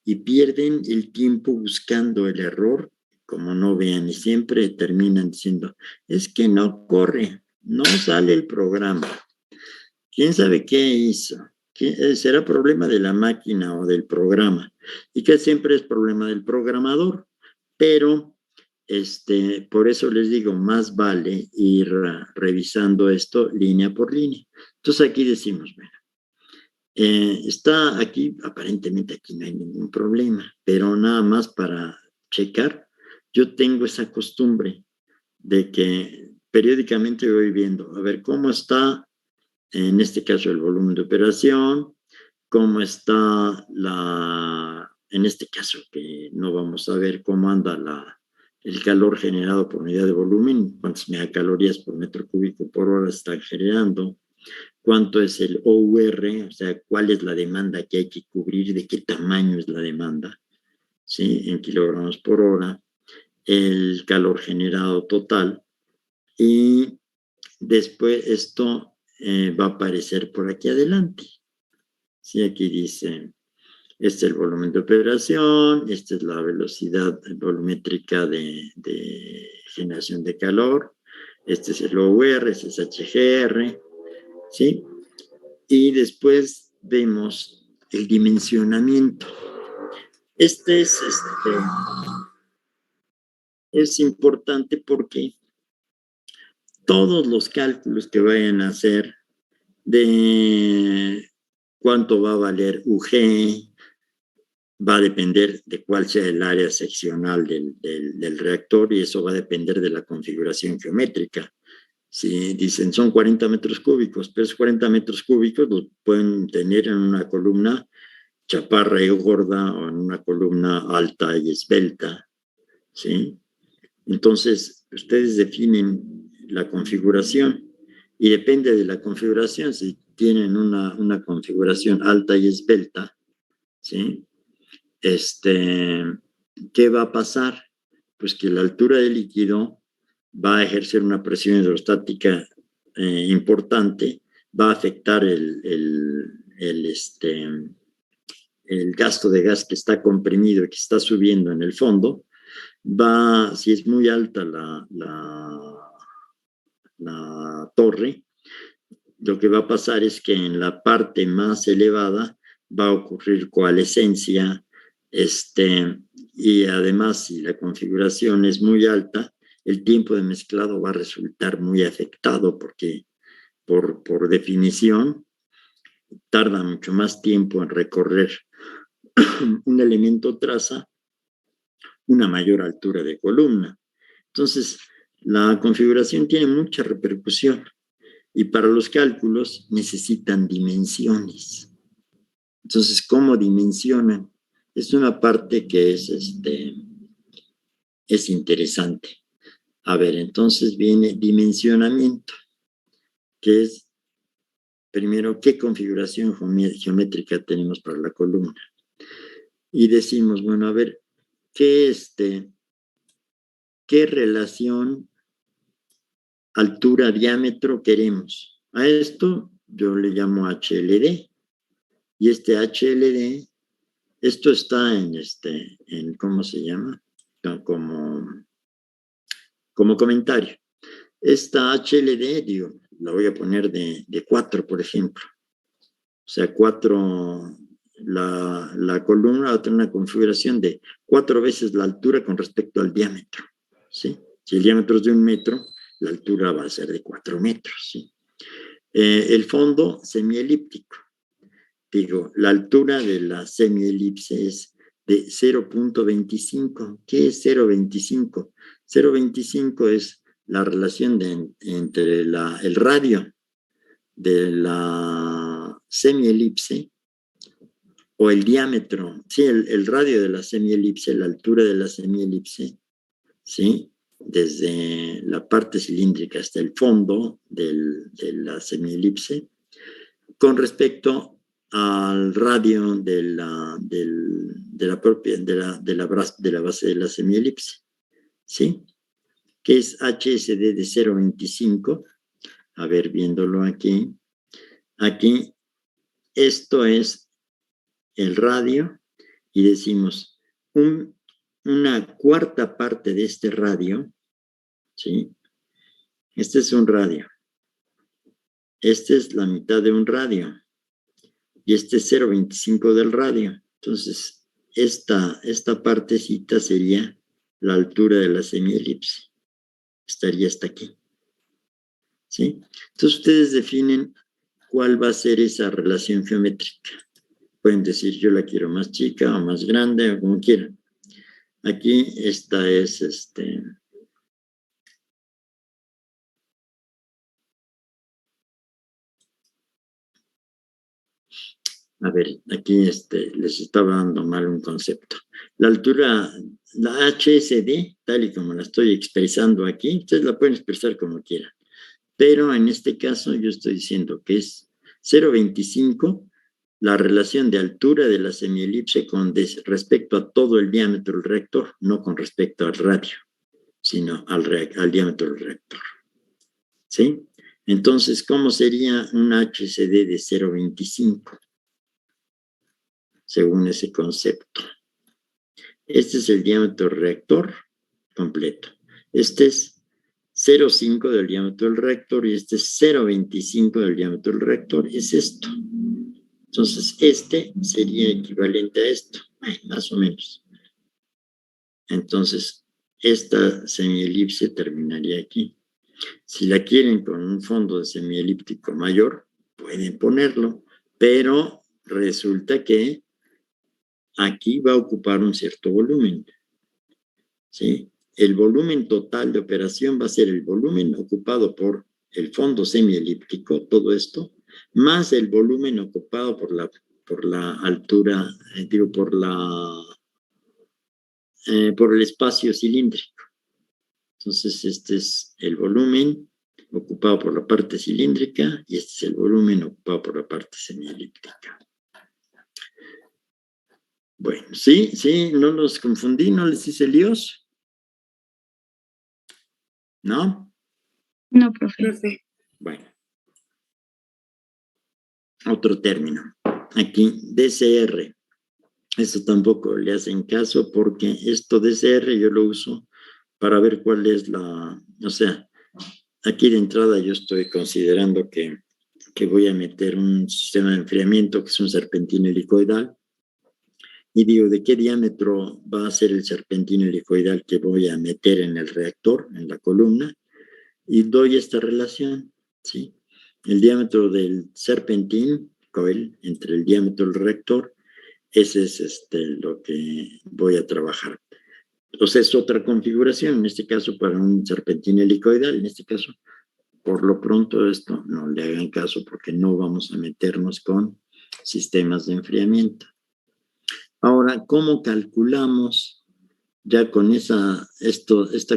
y pierden el tiempo buscando el error, como no vean, y siempre terminan diciendo, es que no corre, no sale el programa. ¿Quién sabe qué hizo? ¿Será problema de la máquina o del programa? Y que siempre es problema del programador, pero por eso les digo, más vale ir revisando esto línea por línea. Entonces aquí decimos, bueno, está aquí, aparentemente aquí no hay ningún problema, pero nada más para checar, yo tengo esa costumbre de que periódicamente voy viendo, a ver cómo está, en este caso el volumen de operación, cómo está en este caso, que no vamos a ver cómo anda el calor generado por unidad de volumen, cuántas megacalorías por metro cúbico por hora están generando, cuánto es el OUR, o sea, cuál es la demanda que hay que cubrir, de qué tamaño es la demanda, ¿sí? En kilogramos por hora, el calor generado total, y después esto va a aparecer por aquí adelante. Sí, aquí dice, este es el volumen de operación, esta es la velocidad volumétrica de generación de calor, este es el OUR, este es HGR, ¿sí? Y después vemos el dimensionamiento. Este es importante porque todos los cálculos que vayan a hacer de cuánto va a valer UG, va a depender de cuál sea el área seccional del reactor, y eso va a depender de la configuración geométrica. Si dicen son 40 metros cúbicos, pero esos 40 metros cúbicos los pueden tener en una columna chaparra y gorda o en una columna alta y esbelta, ¿sí? Entonces, ustedes definen la configuración y depende de la configuración, si tienen una configuración alta y esbelta, ¿sí? ¿Qué va a pasar? Pues que la altura del líquido va a ejercer una presión hidrostática importante, va a afectar el gasto de gas que está comprimido y que está subiendo en el fondo. Si es muy alta la torre, lo que va a pasar es que en la parte más elevada va a ocurrir coalescencia, y además, si la configuración es muy alta, el tiempo de mezclado va a resultar muy afectado porque, por definición, tarda mucho más tiempo en recorrer un elemento traza una mayor altura de columna. Entonces, la configuración tiene mucha repercusión y para los cálculos necesitan dimensiones. Entonces, ¿cómo dimensionan? Es una parte que es interesante. A ver, entonces viene dimensionamiento, que es, primero, qué configuración geométrica tenemos para la columna. Y decimos, bueno, a ver, ¿qué relación altura-diámetro queremos? A esto yo le llamo HLD. Y este HLD, esto está en ¿cómo se llama? Como comentario. Esta HLD, digo, la voy a poner de 4, por ejemplo. O sea, 4, la columna va a tener una configuración de 4 veces la altura con respecto al diámetro, ¿sí? Si el diámetro es de 1 metro, la altura va a ser de 4 metros, ¿sí? El fondo semielíptico. Digo, la altura de la semielipse es de 0.25. ¿Qué es 0.25? 0.25 es la relación entre el radio de la semielipse o el diámetro, sí, el radio de la semielipse, la altura de la semielipse, ¿sí? Desde la parte cilíndrica hasta el fondo de la semielipse, con respecto al radio de la base de la semielipse, ¿sí? Que es HSD de 0.25. A ver, viéndolo aquí. Aquí, esto es el radio, y decimos, una cuarta parte de este radio, ¿sí? Este es un radio. Este es la mitad de un radio. Y este es 0.25 del radio. Entonces, esta partecita sería la altura de la semielipse. Estaría hasta aquí, ¿sí? Entonces, ustedes definen cuál va a ser esa relación geométrica. Pueden decir, yo la quiero más chica o más grande, o como quieran. Aquí esta es A ver, aquí les estaba dando mal un concepto. La altura, la HSD, tal y como la estoy expresando aquí, ustedes la pueden expresar como quieran. Pero en este caso yo estoy diciendo que es 0,25 la relación de altura de la semielipse con respecto a todo el diámetro del reactor, no con respecto al radio, sino al diámetro del reactor. ¿Sí? Entonces, ¿cómo sería un HCD de 0,25? Según ese concepto. Este es el diámetro del reactor completo. Este es 0,5 del diámetro del reactor y este es 0,25 del diámetro del reactor. Es esto. Entonces, este sería equivalente a esto, más o menos. Entonces, esta semielipse terminaría aquí. Si la quieren con un fondo de semielíptico mayor, pueden ponerlo, pero resulta que aquí va a ocupar un cierto volumen. ¿Sí? El volumen total de operación va a ser el volumen ocupado por el fondo semielíptico, todo esto, más el volumen ocupado por la altura, por el espacio cilíndrico. Entonces, este es el volumen ocupado por la parte cilíndrica y este es el volumen ocupado por la parte semielíptica. Bueno, sí, no los confundí, no les hice líos. ¿No? No, profe. Bueno. Otro término. Aquí, DCR. Eso tampoco le hacen caso porque esto DCR yo lo uso para ver cuál es o sea, aquí de entrada yo estoy considerando que voy a meter un sistema de enfriamiento que es un serpentino helicoidal y digo, ¿de qué diámetro va a ser el serpentino helicoidal que voy a meter en el reactor, en la columna? Y doy esta relación, ¿sí? El diámetro del serpentín, coil, entre el diámetro del reactor, ese es lo que voy a trabajar. Entonces es otra configuración, en este caso para un serpentín helicoidal, en este caso, por lo pronto esto no le hagan caso porque no vamos a meternos con sistemas de enfriamiento. Ahora, ¿cómo calculamos ya con esta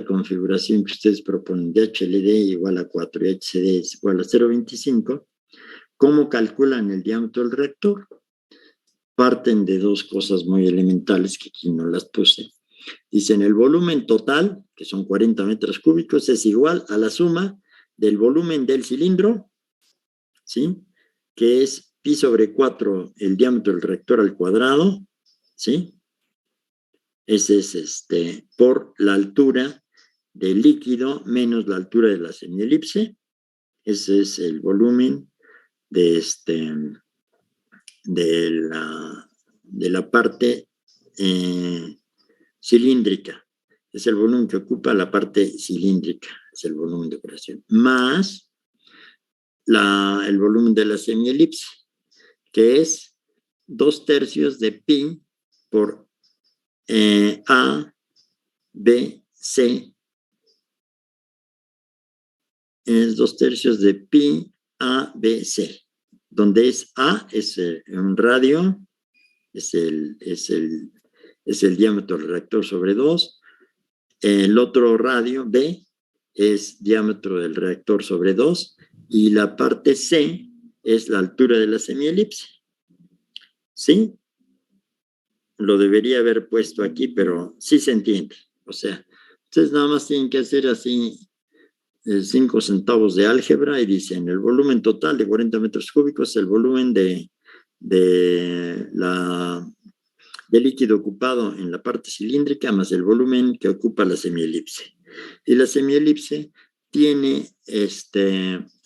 configuración que ustedes proponen de HLD igual a 4 y HCD es igual a 0,25? ¿Cómo calculan el diámetro del reactor? Parten de dos cosas muy elementales que aquí no las puse. Dicen el volumen total, que son 40 metros cúbicos, es igual a la suma del volumen del cilindro, ¿sí? Que es pi sobre 4 el diámetro del reactor al cuadrado, ¿sí? Ese es por la altura del líquido menos la altura de la semielipse. Ese es el volumen de la parte cilíndrica. Es el volumen que ocupa la parte cilíndrica, es el volumen de operación, más el volumen de la semielipse, que es 2/3 de pi por A, B, C. Es 2/3 de pi, A, B, C, donde A es un radio, es el diámetro del reactor sobre 2. El otro radio, B, es diámetro del reactor sobre 2. Y la parte C es la altura de la semielipse. ¿Sí? Lo debería haber puesto aquí, pero sí se entiende. O sea, ustedes nada más tienen que hacer así 5 centavos de álgebra y dicen el volumen total de 40 metros cúbicos, el volumen de líquido ocupado en la parte cilíndrica más el volumen que ocupa la semielipse. Y la semielipse tiene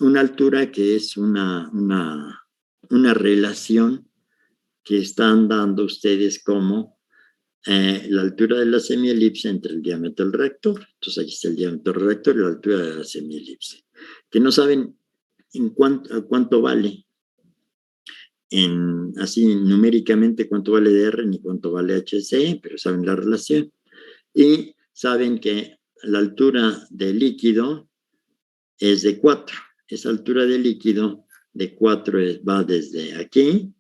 una altura que es una relación que están dando ustedes como la altura de la semielipse entre el diámetro del reactor. Entonces aquí está el diámetro del reactor y la altura de la semielipse. Que no saben cuánto vale, así numéricamente cuánto vale DR ni cuánto vale HC, pero saben la relación. Y saben que la altura del líquido es de 4. Esa altura del líquido de 4 va desde aquí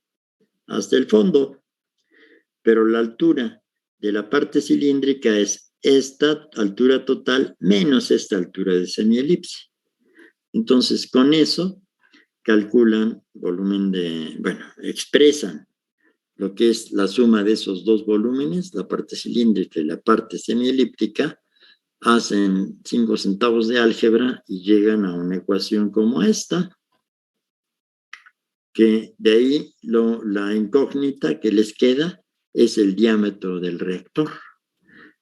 hasta el fondo, pero la altura de la parte cilíndrica es esta altura total menos esta altura de semielipse. Entonces, con eso calculan volumen expresan lo que es la suma de esos dos volúmenes, la parte cilíndrica y la parte semielíptica, hacen 5 centavos de álgebra y llegan a una ecuación como esta, que de ahí la incógnita que les queda es el diámetro del reactor.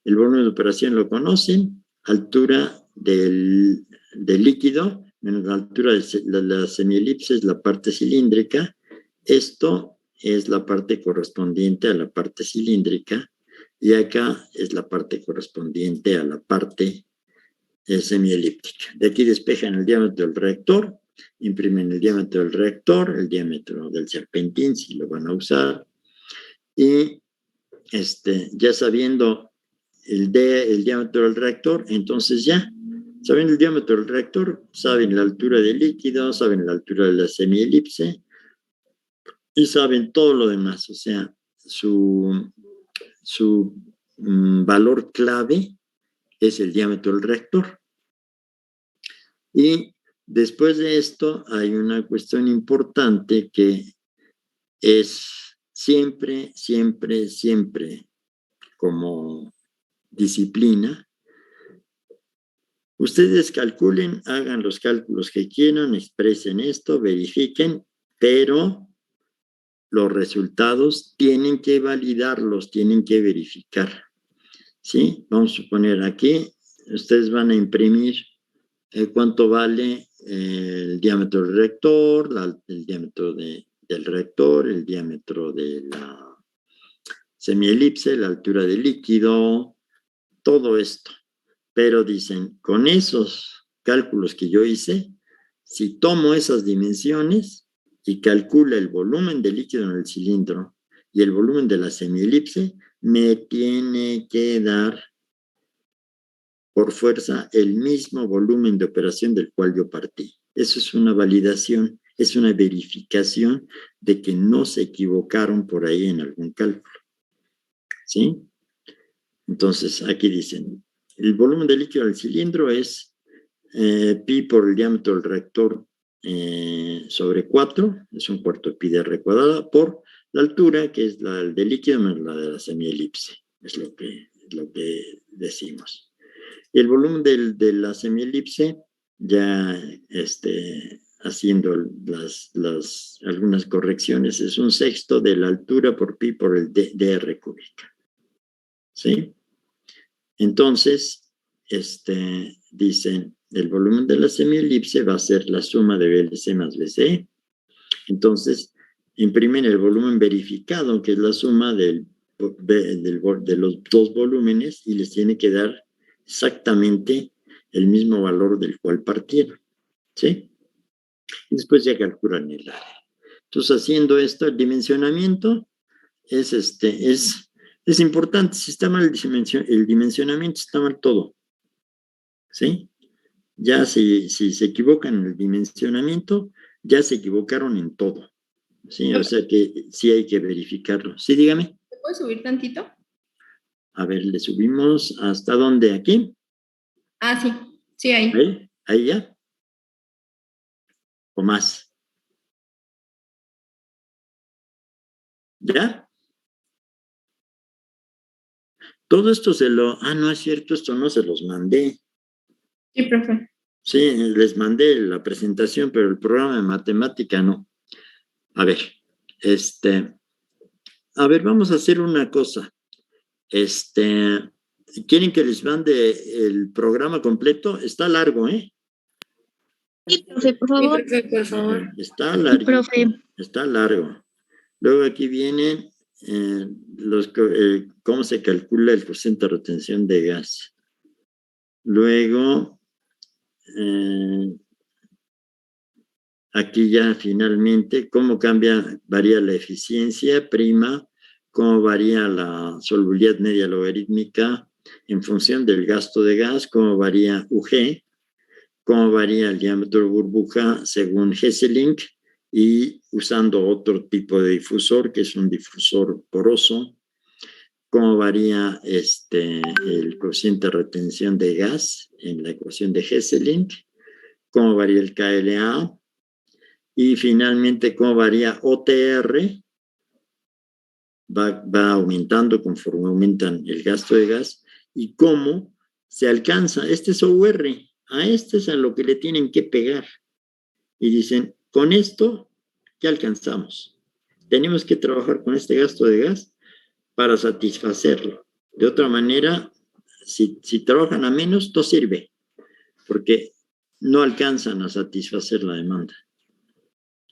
El volumen de operación lo conocen, altura del líquido menos la altura de la semielipse es la parte cilíndrica. Esto es la parte correspondiente a la parte cilíndrica y acá es la parte correspondiente a la parte semielíptica. De aquí despejan el diámetro del reactor, imprimen el diámetro del reactor, el diámetro del serpentín si lo van a usar y ya sabiendo el diámetro del reactor, entonces ya saben el diámetro del reactor, saben la altura del líquido, saben la altura de la semielipse y saben todo lo demás. O sea, su valor clave es el diámetro del reactor. Y después de esto hay una cuestión importante que es siempre como disciplina. Ustedes calculen, hagan los cálculos que quieran, expresen esto, verifiquen, pero los resultados tienen que validarlos, tienen que verificar. ¿Sí? Vamos a suponer aquí, ustedes van a imprimir cuánto vale el diámetro del reactor, el diámetro del reactor, el diámetro de la semielipse, la altura del líquido, todo esto. Pero dicen, con esos cálculos que yo hice, si tomo esas dimensiones y calcula el volumen de líquido en el cilindro y el volumen de la semielipse, me tiene que dar por fuerza el mismo volumen de operación del cual yo partí. Eso es una validación, es una verificación de que no se equivocaron por ahí en algún cálculo. ¿Sí? Entonces, aquí dicen, el volumen de líquido del cilindro es pi por el diámetro del reactor sobre 4, es un cuarto de pi de r cuadrada, por la altura, que es la del líquido menos la de la semielipse, es lo que decimos. Y el volumen de la semielipse, ya haciendo algunas correcciones, es 1/6 de la altura por pi por el dr cúbica. ¿Sí? Entonces, dicen, el volumen de la semielipse va a ser la suma de VLC más VC. Entonces, imprimen el volumen verificado, que es la suma de los dos volúmenes, y les tiene que dar exactamente el mismo valor del cual partieron. ¿Sí? Y después ya calculan el área. Entonces, haciendo esto, el dimensionamiento es importante. Si está mal el dimensionamiento, está mal todo. ¿Sí? Ya si se equivocan en el dimensionamiento, ya se equivocaron en todo. ¿Sí? O sea que sí hay que verificarlo. Sí, dígame. ¿Se puede subir tantito? A ver, le subimos hasta dónde, aquí. Ah, sí. Sí, ahí. Ahí ya. ¿O más? ¿Ya? Todo esto no es cierto, esto no se los mandé. Sí, profe. Sí, les mandé la presentación, pero el programa de matemática no. A ver, vamos a hacer una cosa. ¿Quieren que les mande el programa completo? Está largo, ¿eh? Sí, profe, por favor. Sí, por favor. Está largo. Sí, profe. Está largo. Luego aquí vienen cómo se calcula el coeficiente de retención de gas. Luego, aquí ya finalmente, cómo varía la eficiencia prima, cómo varía la solubilidad media logarítmica en función del gasto de gas, cómo varía UG, cómo varía el diámetro de burbuja según Hesselink y usando otro tipo de difusor, que es un difusor poroso, cómo varía el coeficiente de retención de gas en la ecuación de Hesselink, cómo varía el KLA, y finalmente cómo varía OTR, va aumentando conforme aumentan el gasto de gas, y cómo se alcanza, este es OR, a este es a lo que le tienen que pegar. Y dicen, con esto, ¿qué alcanzamos? Tenemos que trabajar con este gasto de gas para satisfacerlo. De otra manera, si trabajan a menos, no sirve, porque no alcanzan a satisfacer la demanda.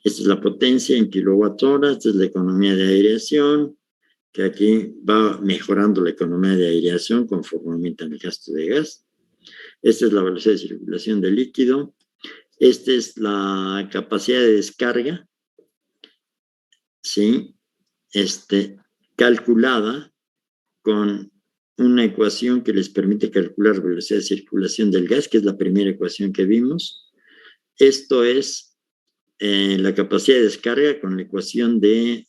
Esta es la potencia en kilowatt-hora, esta es la economía de aireación, que aquí va mejorando la economía de aireación conforme aumenta el gasto de gas. Esta es la velocidad de circulación del líquido. Esta es la capacidad de descarga, ¿sí? Calculada con una ecuación que les permite calcular la velocidad de circulación del gas, que es la primera ecuación que vimos. Esto es la capacidad de descarga con la ecuación de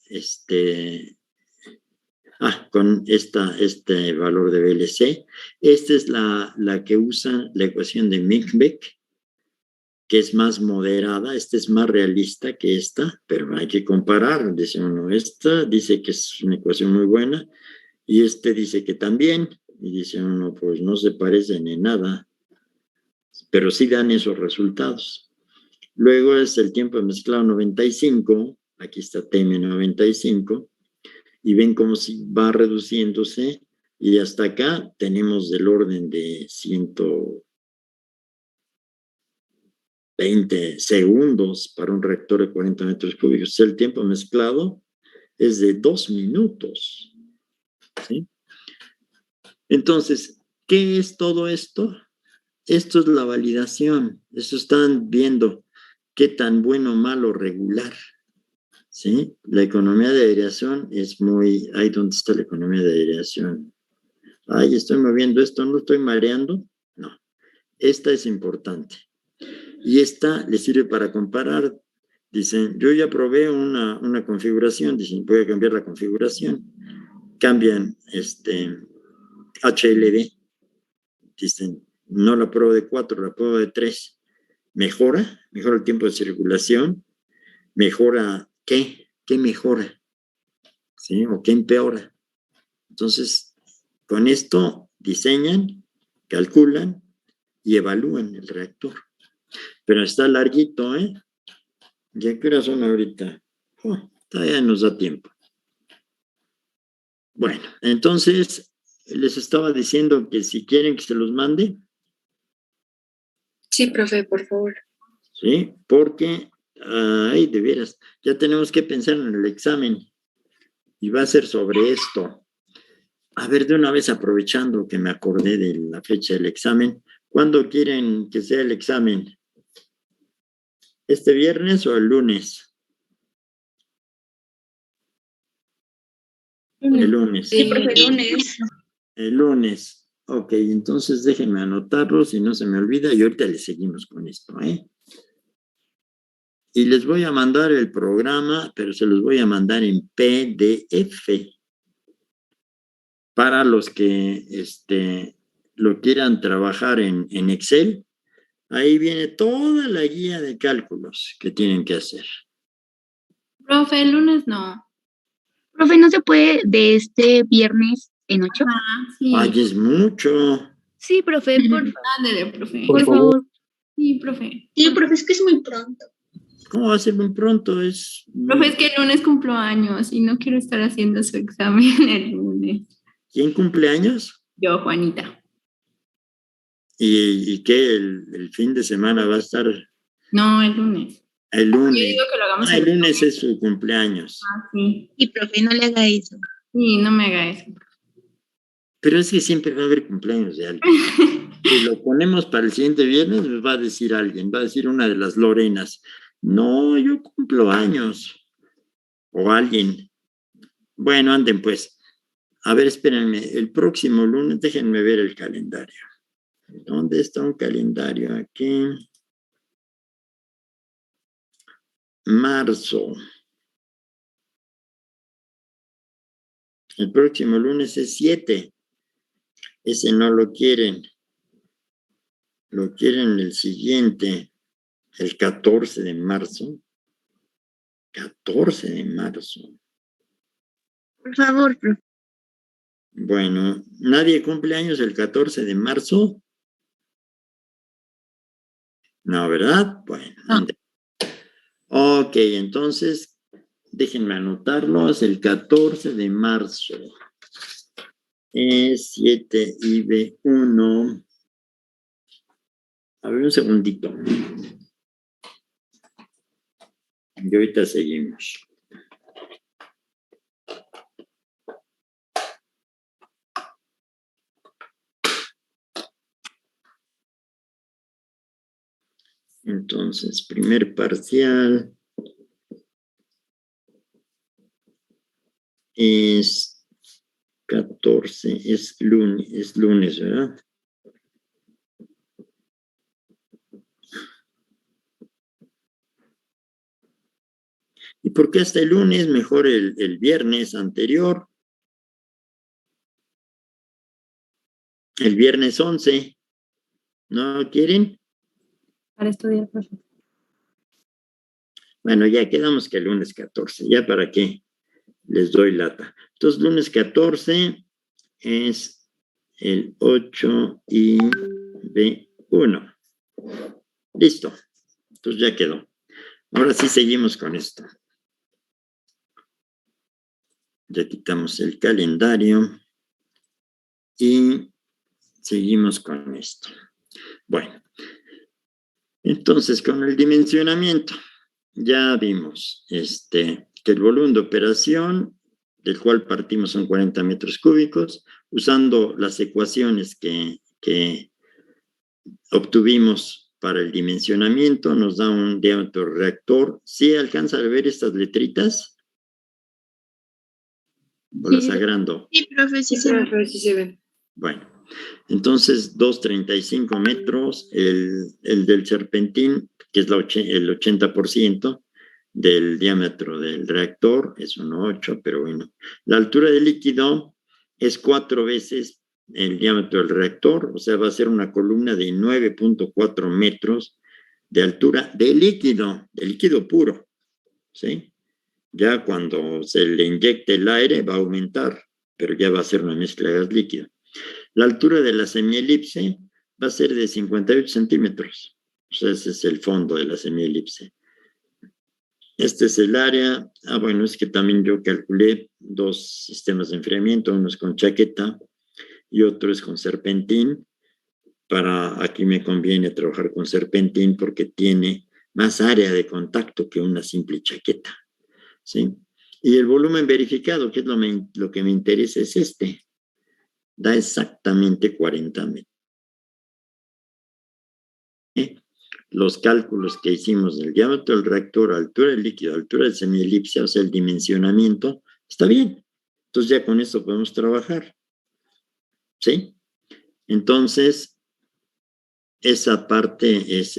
con este valor de VLC. Esta es la que usa la ecuación de Micbeck, que es más moderada. Esta es más realista que esta, pero hay que comparar. Dice uno, esta dice que es una ecuación muy buena, y dice que también, y dice uno, pues no se parecen en nada, pero sí dan esos resultados. Luego es el tiempo de mezclado 95, aquí está TM95, y ven cómo va reduciéndose, y hasta acá tenemos del orden de 120 segundos para un reactor de 40 metros cúbicos. O sea, el tiempo mezclado es de 2 minutos. ¿Sí? Entonces, ¿qué es todo esto? Esto es la validación. Eso están viendo qué tan bueno, malo, regular. ¿Sí? La economía de aireación es muy... Ahí donde está la economía de aireación. Ay, estoy moviendo esto, no estoy mareando. No, esta es importante. Y esta le sirve para comparar. Dicen, yo ya probé una configuración. Dicen, voy a cambiar la configuración. Cambian HLD. Dicen, no la pruebo de 4, la pruebo de 3. Mejora el tiempo de circulación. Mejora, ¿qué? ¿Qué mejora? ¿Sí? ¿O qué empeora? Entonces, con esto diseñan, calculan y evalúan el reactor. Pero está larguito, ¿eh? ¿Ya qué horas son ahorita? Todavía nos da tiempo. Bueno, entonces, les estaba diciendo que si quieren que se los mande. Sí, profe, por favor. Sí, porque, ay, de veras, ya tenemos que pensar en el examen. Y va a ser sobre esto. A ver, de una vez aprovechando que me acordé de la fecha del examen, ¿cuándo quieren que sea el examen? ¿Este viernes o el lunes? El lunes. Sí, profe, lunes. El lunes. Ok, entonces déjenme anotarlo si no se me olvida y ahorita le seguimos con esto, ¿eh? Y les voy a mandar el programa, pero se los voy a mandar en PDF. Para los que lo quieran trabajar en Excel, ahí viene toda la guía de cálculos que tienen que hacer. Profe, el lunes no. Profe, ¿no se puede de este viernes en 8? Sí. Ay, es mucho. Sí, profe, por favor. Ándale, profe. Por favor. Sí, profe. Sí, profe, es que es muy pronto. ¿Cómo va a ser muy pronto? Profe, es que el lunes cumplo años y no quiero estar haciendo su examen el lunes. ¿Quién cumple años? Yo, Juanita. ¿Y qué? ¿El fin de semana va a estar? No, el lunes. El lunes. Yo digo que lo hagamos el lunes es su cumpleaños. Sí. Y profe, no le haga eso. Sí, no me haga eso. Pero es que siempre va a haber cumpleaños de alguien. Si lo ponemos para el siguiente viernes, nos va a decir alguien, va a decir una de las Lorenas. No, yo cumplo años. O alguien. Bueno, anden pues. A ver, espérenme. El próximo lunes, déjenme ver el calendario. ¿Dónde está un calendario? Aquí. marzo. El próximo lunes es 7. Ese no lo quieren. Lo quieren el siguiente, el 14 de marzo. 14 de marzo. Por favor, profe. Bueno, ¿nadie cumple años el 14 de marzo? No, ¿verdad? Bueno. No. Ok, entonces, déjenme anotarlo. Es el 14 de marzo. Es 7 y B1. A ver, un segundito. Y ahorita seguimos. Entonces, primer parcial es 14, es lunes, ¿verdad? ¿Y por qué hasta el lunes? Mejor el viernes anterior. El viernes 11. ¿No quieren? Para estudiar, profe. Bueno, ya quedamos que el lunes 14. ¿Ya para qué? Les doy lata. Entonces, lunes 14 es el 8 y B1. Listo. Entonces ya quedó. Ahora sí seguimos con esto. Ya quitamos el calendario y seguimos con esto. Bueno, entonces con el dimensionamiento ya vimos que el volumen de operación del cual partimos son 40 metros cúbicos, usando las ecuaciones que obtuvimos para el dimensionamiento, nos da un diámetro reactor. ¿Sí alcanza a ver estas letritas? ¿O las agrando? Sí, profe, sí se ve. sí se ve. Bueno, entonces 2,35 metros, el del serpentín, que es el 80% del diámetro del reactor, es 1,8, pero bueno. La altura del líquido es 4 veces el diámetro del reactor, o sea, va a ser una columna de 9,4 metros de altura de líquido puro, ¿sí? Ya cuando se le inyecte el aire va a aumentar, pero ya va a ser una mezcla de gas líquido. La altura de la semielipse va a ser de 58 centímetros. O sea, ese es el fondo de la semielipse. Este es el área. Bueno, es que también yo calculé 2 sistemas de enfriamiento, uno es con chaqueta y otro es con serpentín. Aquí me conviene trabajar con serpentín porque tiene más área de contacto que una simple chaqueta, ¿sí? Y el volumen verificado, que es lo que me interesa, es este. Da exactamente 40 metros. Los cálculos que hicimos del diámetro del reactor, altura del líquido, altura del semielipse, o sea, el dimensionamiento, está bien. Entonces ya con esto podemos trabajar. ¿Sí? Entonces, esa parte es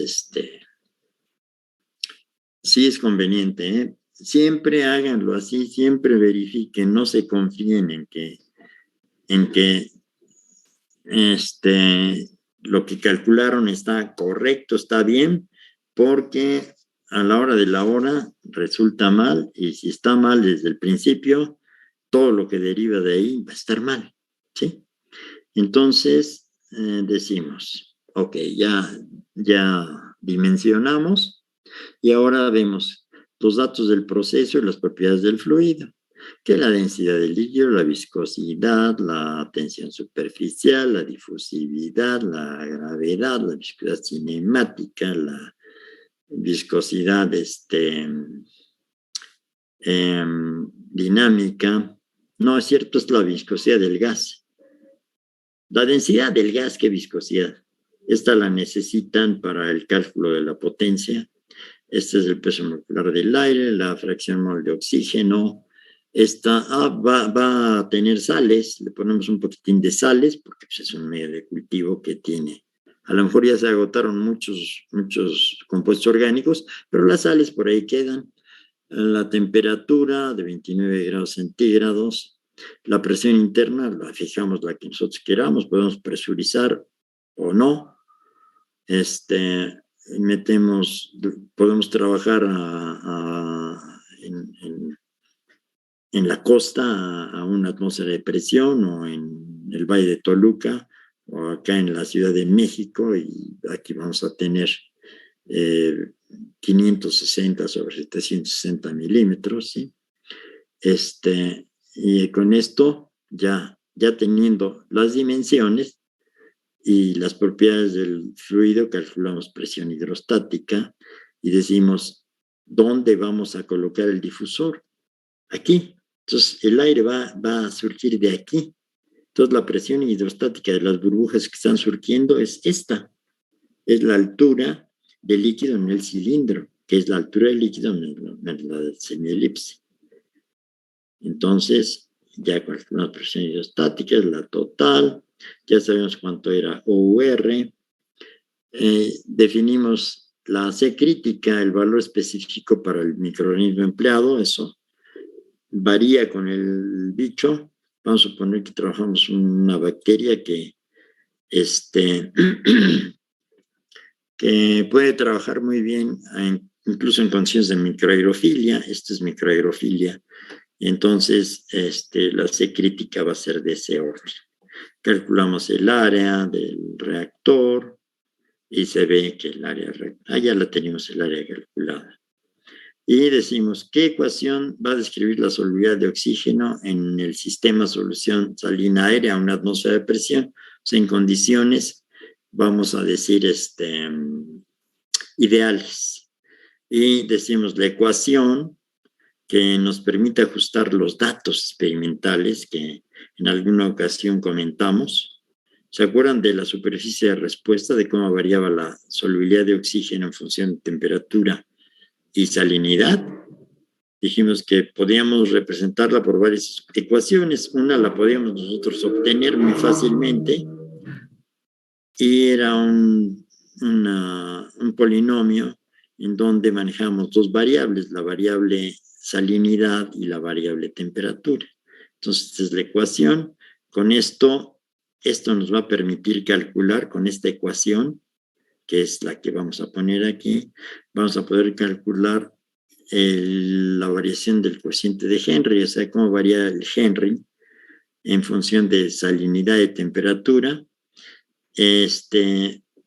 sí es conveniente, ¿eh? Siempre háganlo así, siempre verifiquen, no se confíen en que lo que calcularon está correcto, está bien, porque a la hora de la hora resulta mal, y si está mal desde el principio, todo lo que deriva de ahí va a estar mal, ¿sí? Entonces, decimos, ok, ya dimensionamos, y ahora vemos los datos del proceso y las propiedades del fluido, que la densidad del líquido, la viscosidad, la tensión superficial, la difusividad, la gravedad, la viscosidad cinemática, la viscosidad dinámica. No, es cierto, es la viscosidad del gas. La densidad del gas, ¿qué viscosidad? Esta la necesitan para el cálculo de la potencia. Este es el peso molecular del aire, la fracción mol de oxígeno. Esta va a tener sales, le ponemos un poquitín de sales, porque pues, es un medio de cultivo que tiene. A lo mejor ya se agotaron muchos compuestos orgánicos, pero las sales por ahí quedan. La temperatura de 29 grados centígrados. La presión interna la fijamos la que nosotros queramos, podemos presurizar o no. Podemos trabajar en la costa a una atmósfera de presión, o en el Valle de Toluca, o acá en la Ciudad de México, y aquí vamos a tener 560 sobre 760 milímetros, ¿sí? Y con esto, ya teniendo las dimensiones y las propiedades del fluido, calculamos presión hidrostática y decimos dónde vamos a colocar el difusor. Aquí. Entonces, el aire va a surgir de aquí. Entonces, la presión hidrostática de las burbujas que están surgiendo es esta. Es la altura del líquido en el cilindro, que es la altura del líquido en la semielipse. Entonces, ya calculamos la presión hidrostática, es la total. Ya sabemos cuánto era OUR. Definimos la C crítica, el valor específico para el microorganismo empleado. Eso varía con el bicho. Vamos a suponer que trabajamos una bacteria que puede trabajar muy bien incluso en condiciones de microaerofilia. Esto es microaerofilia. Entonces, la C crítica va a ser de ese orden. Calculamos el área del reactor y se ve que el área, ya la tenemos el área calculada. Y decimos, ¿qué ecuación va a describir la solubilidad de oxígeno en el sistema solución salina aérea a una atmósfera de presión? O sea, en condiciones, vamos a decir, ideales. Y decimos la ecuación que nos permite ajustar los datos experimentales que en alguna ocasión comentamos. ¿Se acuerdan de la superficie de respuesta, de cómo variaba la solubilidad de oxígeno en función de temperatura y salinidad? Dijimos que podíamos representarla por varias ecuaciones. Una la podíamos nosotros obtener muy fácilmente y era un polinomio en donde manejamos dos variables, la variable salinidad y la variable temperatura. Entonces, esta es la ecuación. Con esto nos va a permitir calcular con esta ecuación, que es la que vamos a poner aquí, vamos a poder calcular la variación del cociente de Henry, o sea, cómo varía el Henry en función de salinidad y temperatura.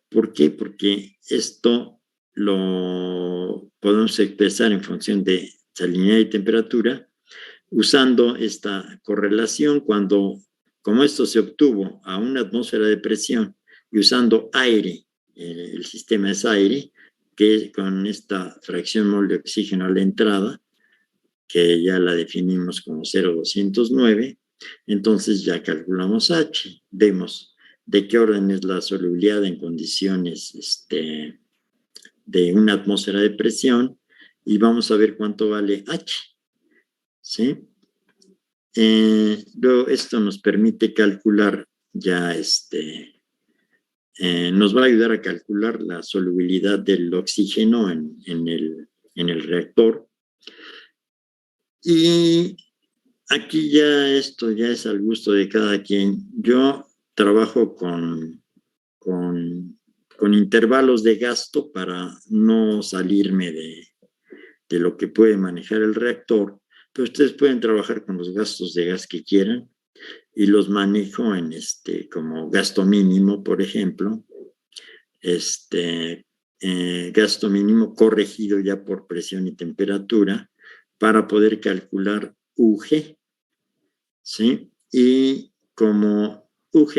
¿Por qué? Porque esto lo podemos expresar en función de salinidad y temperatura usando esta correlación como esto se obtuvo a una atmósfera de presión y usando aire, el sistema es aire, que con esta fracción mol de oxígeno a la entrada, que ya la definimos como 0,209, entonces ya calculamos H, vemos de qué orden es la solubilidad en condiciones de una atmósfera de presión y vamos a ver cuánto vale H, ¿sí? Luego esto nos permite calcular ya nos va a ayudar a calcular la solubilidad del oxígeno en el reactor. Y aquí esto ya es al gusto de cada quien. Yo trabajo con intervalos de gasto para no salirme de lo que puede manejar el reactor, pero ustedes pueden trabajar con los gastos de gas que quieran y los manejo en como gasto mínimo, por ejemplo, gasto mínimo corregido ya por presión y temperatura para poder calcular UG, ¿sí? Y como UG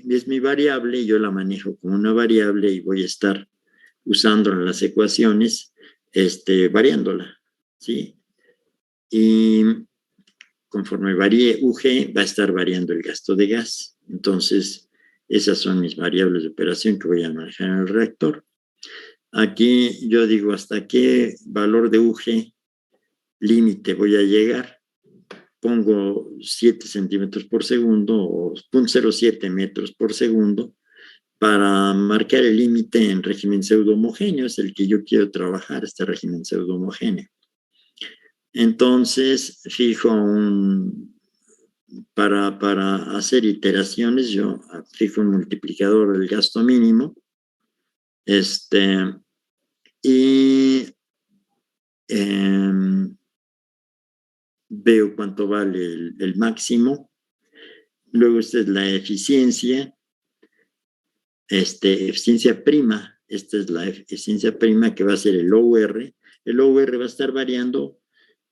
es mi variable, yo la manejo como una variable y voy a estar usándola en las ecuaciones, variándola, ¿sí? Y conforme varíe UG, va a estar variando el gasto de gas. Entonces, esas son mis variables de operación que voy a manejar en el reactor. Aquí yo digo hasta qué valor de UG límite voy a llegar. Pongo 7 centímetros por segundo o 0.07 metros por segundo para marcar el límite en régimen pseudo-homogéneo. Es el que yo quiero trabajar, este régimen pseudo-homogéneo. Entonces, fijo para hacer iteraciones, yo fijo un multiplicador del gasto mínimo, y veo cuánto vale el máximo. Luego esta es la eficiencia, eficiencia prima. Esta es la eficiencia prima que va a ser el OR. El OR va a estar variando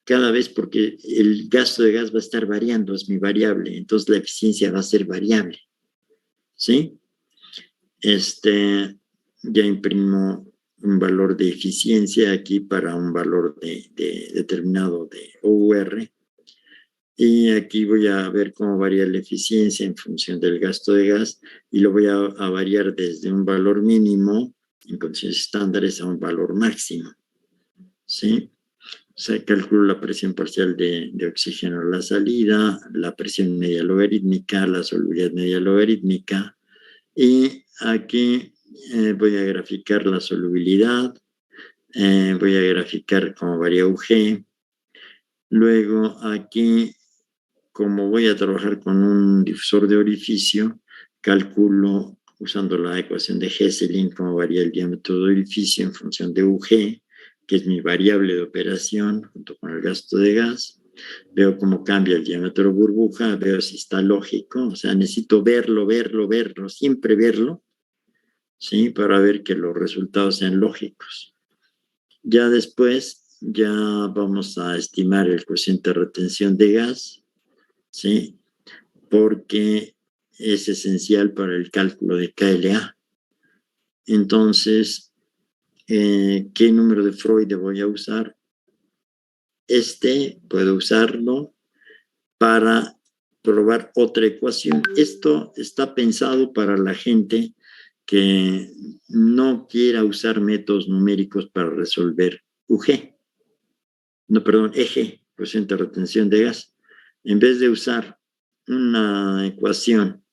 cada vez porque el gasto de gas va a estar variando, es mi variable. Entonces la eficiencia va a ser variable. ¿Sí? Ya imprimo un valor de eficiencia aquí para un valor determinado de OR. Y aquí voy a ver cómo varía la eficiencia en función del gasto de gas y lo voy a variar desde un valor mínimo en condiciones estándares a un valor máximo. ¿Sí? O sea, calculo la presión parcial de oxígeno a la salida, la presión media logarítmica, la solubilidad media logarítmica, y aquí voy a graficar la solubilidad, voy a graficar cómo varía UG. Luego aquí, como voy a trabajar con un difusor de orificio, calculo usando la ecuación de Hesselin cómo varía el diámetro de orificio en función de UG, que es mi variable de operación junto con el gasto de gas. Veo cómo cambia el diámetro de burbuja, veo si está lógico, o sea, necesito verlo, siempre verlo, ¿sí? Para ver que los resultados sean lógicos. Ya después, ya vamos a estimar el cociente de retención de gas, ¿sí? Porque es esencial para el cálculo de KLA. Entonces, ¿qué número de Freud voy a usar? Puedo usarlo para probar otra ecuación. Esto está pensado para la gente que no quiera usar métodos numéricos para resolver EG, cociente de retención de gas. En vez de usar una ecuación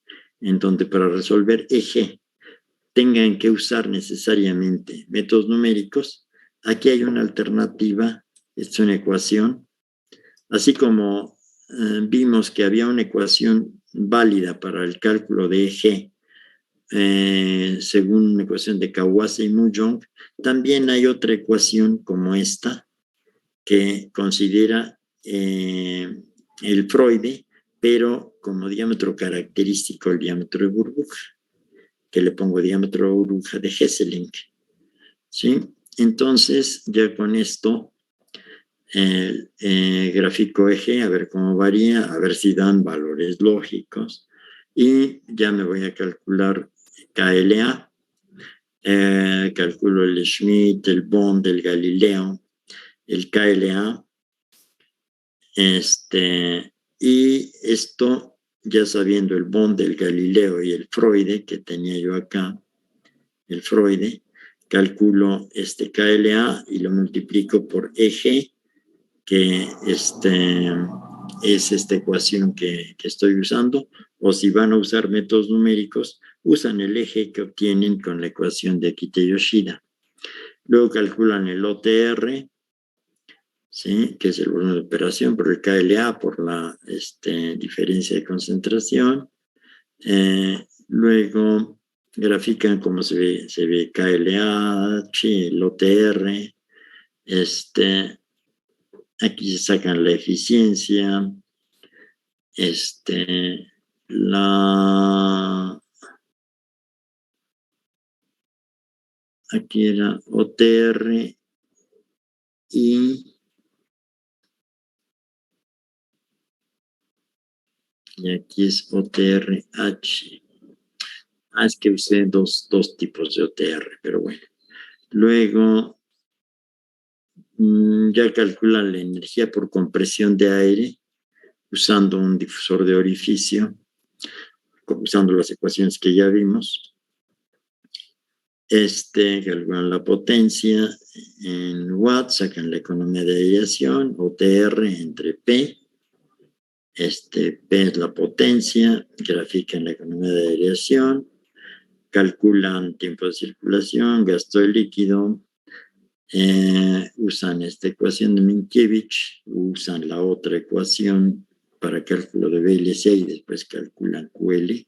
en donde para resolver EG tengan que usar necesariamente métodos numéricos, aquí hay una alternativa, es una ecuación, así como vimos que había una ecuación válida para el cálculo de EG, según una ecuación de Kawase y Mujong, también hay otra ecuación como esta que considera el Freud, pero como diámetro característico el diámetro de burbuja, que le pongo diámetro de burbuja de Hesselin. ¿Sí? Entonces, ya con esto, gráfico eje, a ver cómo varía, a ver si dan valores lógicos. Y ya me voy a calcular KLA. Calculo el Schmidt, el Bond, el Galileo, el KLA. Y esto, ya sabiendo el Bond, el Galileo y el Freud, que tenía yo acá, el Freud, calculo KLA y lo multiplico por EG, que es esta ecuación que estoy usando, o si van a usar métodos numéricos, usan el eje que obtienen con la ecuación de Akita-Yoshida. Luego calculan el OTR, ¿sí? Que es el volumen de operación, por el KLA, por la diferencia de concentración. Luego grafican cómo se ve KLA, el OTR, aquí se sacan la eficiencia, aquí era OTR y aquí es OTRH. Es que usé dos tipos de OTR, pero bueno. Luego, ya calculan la energía por compresión de aire usando un difusor de orificio, usando las ecuaciones que ya vimos. Calculan la potencia en watts, sacan la economía de aireación, OTR entre P. P es la potencia, grafican la economía de aireación, calculan tiempo de circulación, gasto de líquido, usan esta ecuación de Minkevich, usan la otra ecuación para cálculo de VLC y después calculan QL.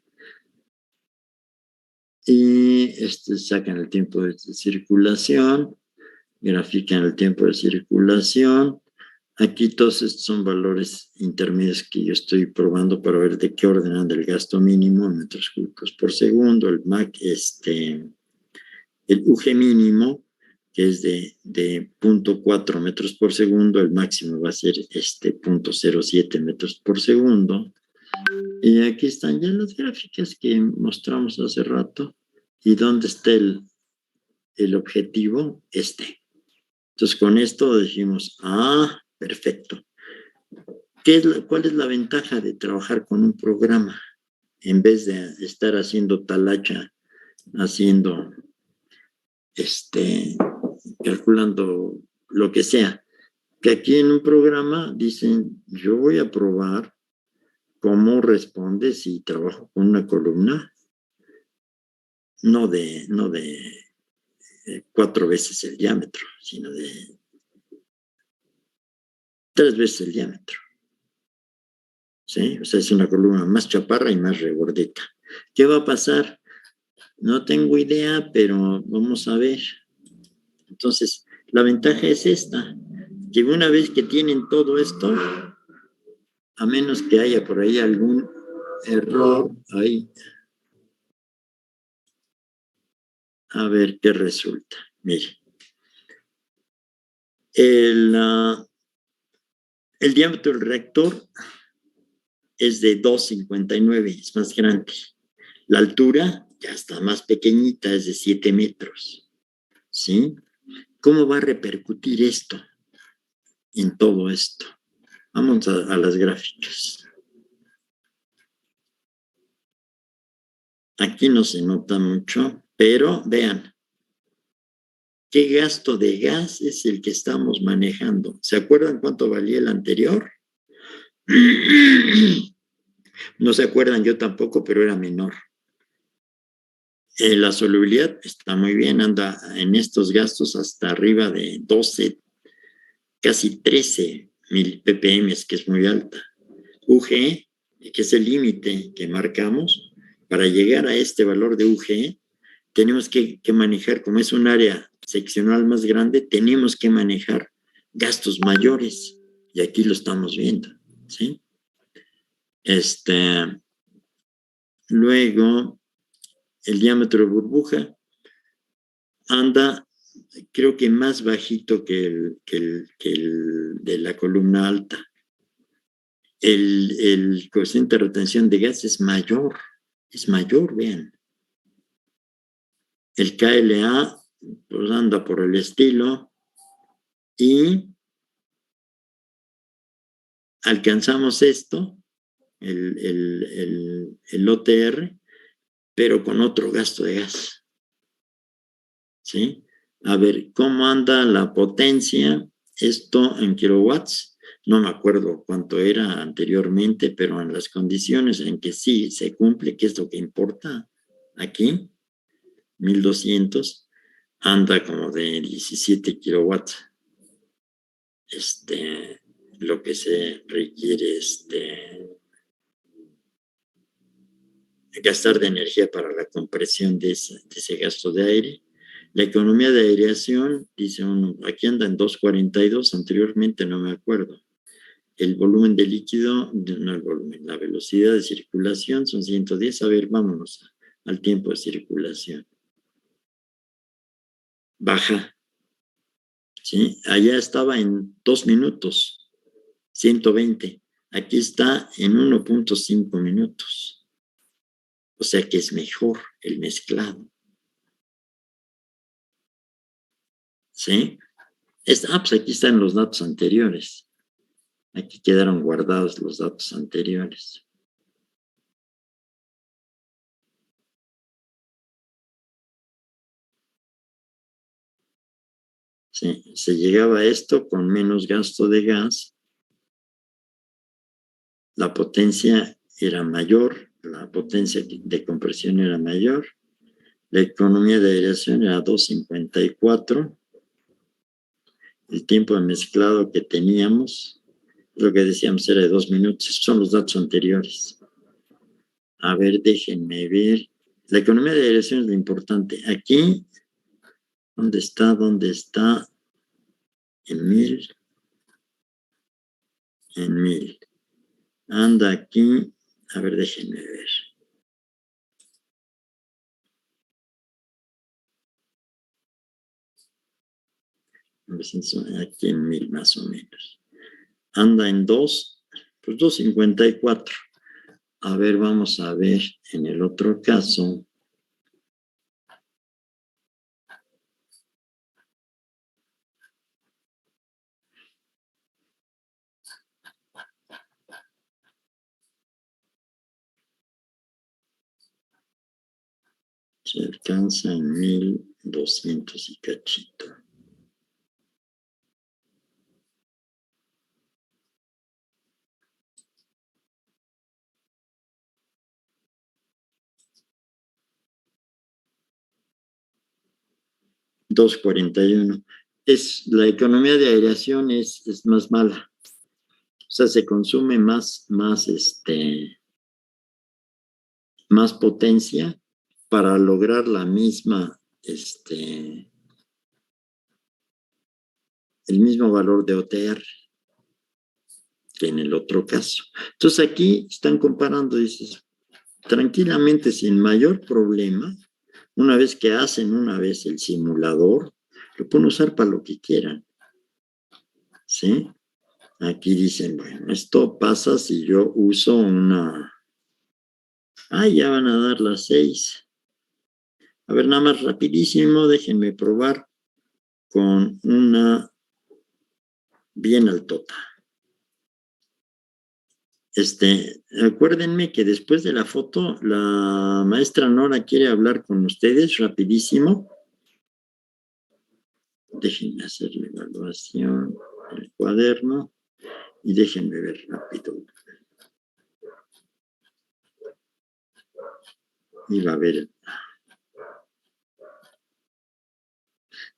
Y sacan el tiempo de circulación, grafican el tiempo de circulación. Aquí todos estos son valores intermedios que yo estoy probando para ver de qué orden anda el gasto mínimo en metros cúbicos por segundo, el MAC, el UG mínimo, que es de 0.4 metros por segundo, el máximo va a ser 0.07 metros por segundo. Y aquí están ya las gráficas que mostramos hace rato. ¿Y dónde está el objetivo? Entonces, con esto decimos, perfecto. ¿Cuál es la ventaja de trabajar con un programa? En vez de estar haciendo talacha, calculando lo que sea. Que aquí en un programa dicen, yo voy a probar cómo responde si trabajo con una columna, no de 4 veces el diámetro, sino de 3 veces el diámetro. ¿Sí? O sea, es una columna más chaparra y más regordeta. ¿Qué va a pasar? No tengo idea, pero vamos a ver. Entonces, la ventaja es esta, que una vez que tienen todo esto, a menos que haya por ahí algún error, ahí, a ver qué resulta. Mire, el diámetro del reactor es de 2,59, es más grande. La altura ya está más pequeñita, es de 7 metros. ¿Sí? ¿Cómo va a repercutir esto en todo esto? Vamos a las gráficas. Aquí no se nota mucho, pero vean, ¿qué gasto de gas es el que estamos manejando? ¿Se acuerdan cuánto valía el anterior? No se acuerdan, yo tampoco, pero era menor. La solubilidad está muy bien, anda en estos gastos hasta arriba de 12, casi 13 mil ppm, que es muy alta. UG, que es el límite que marcamos, para llegar a este valor de UG, tenemos que manejar, como es un área seccional más grande, tenemos que manejar gastos mayores, y aquí lo estamos viendo, ¿sí? Luego, el diámetro de burbuja anda, creo que más bajito que el de la columna alta. El coeficiente de retención de gas es mayor, vean. El KLA pues anda por el estilo y alcanzamos esto, el OTR, pero con otro gasto de gas. ¿Sí? A ver, ¿cómo anda la potencia? Esto en kilowatts, no me acuerdo cuánto era anteriormente, pero en las condiciones en que sí se cumple, que es lo que importa aquí, 1200, anda como de 17 kilowatts. Lo que se requiere gastar de energía para la compresión de ese gasto de aire. La economía de aireación, dice uno, aquí anda en 242, anteriormente no me acuerdo. El volumen de líquido, no el volumen, la velocidad de circulación son 110. A ver, vámonos al tiempo de circulación. Baja. ¿Sí? Allá estaba en 2 minutos, 120. Aquí está en 1.5 minutos. O sea que es mejor el mezclado. ¿Sí? Pues aquí están los datos anteriores. Aquí quedaron guardados los datos anteriores. Sí, se llegaba a esto con menos gasto de gas. La potencia era mayor, la potencia de compresión era mayor. La economía de aireación era 254. el tiempo de mezclado que teníamos, lo que decíamos era de 2 minutos. Estos son los datos anteriores. A ver, déjenme ver. La economía de aireación es lo importante. Aquí, ¿dónde está? ¿Dónde está? En 1000. En 1000. Anda aquí. A ver, déjenme ver. Aquí en 1000 más o menos. Anda en 2, pues 2.54. A ver, vamos a ver en el otro caso. Se alcanza en 1200 y cachito. $2.41. La economía de aireación es más mala. O sea, se consume más potencia para lograr la misma, el mismo valor de OTR que en el otro caso. Entonces aquí están comparando, dices, tranquilamente, sin mayor problema, una vez que hacen el simulador, lo pueden usar para lo que quieran. ¿Sí? Aquí dicen, bueno, esto pasa si yo uso una... ya van a dar las 6. A ver, nada más rapidísimo, déjenme probar con una bien altota. Acuérdenme que después de la foto, la maestra Nora quiere hablar con ustedes rapidísimo. Déjenme hacer la evaluación del cuaderno y déjenme ver rápido. Y va a ver.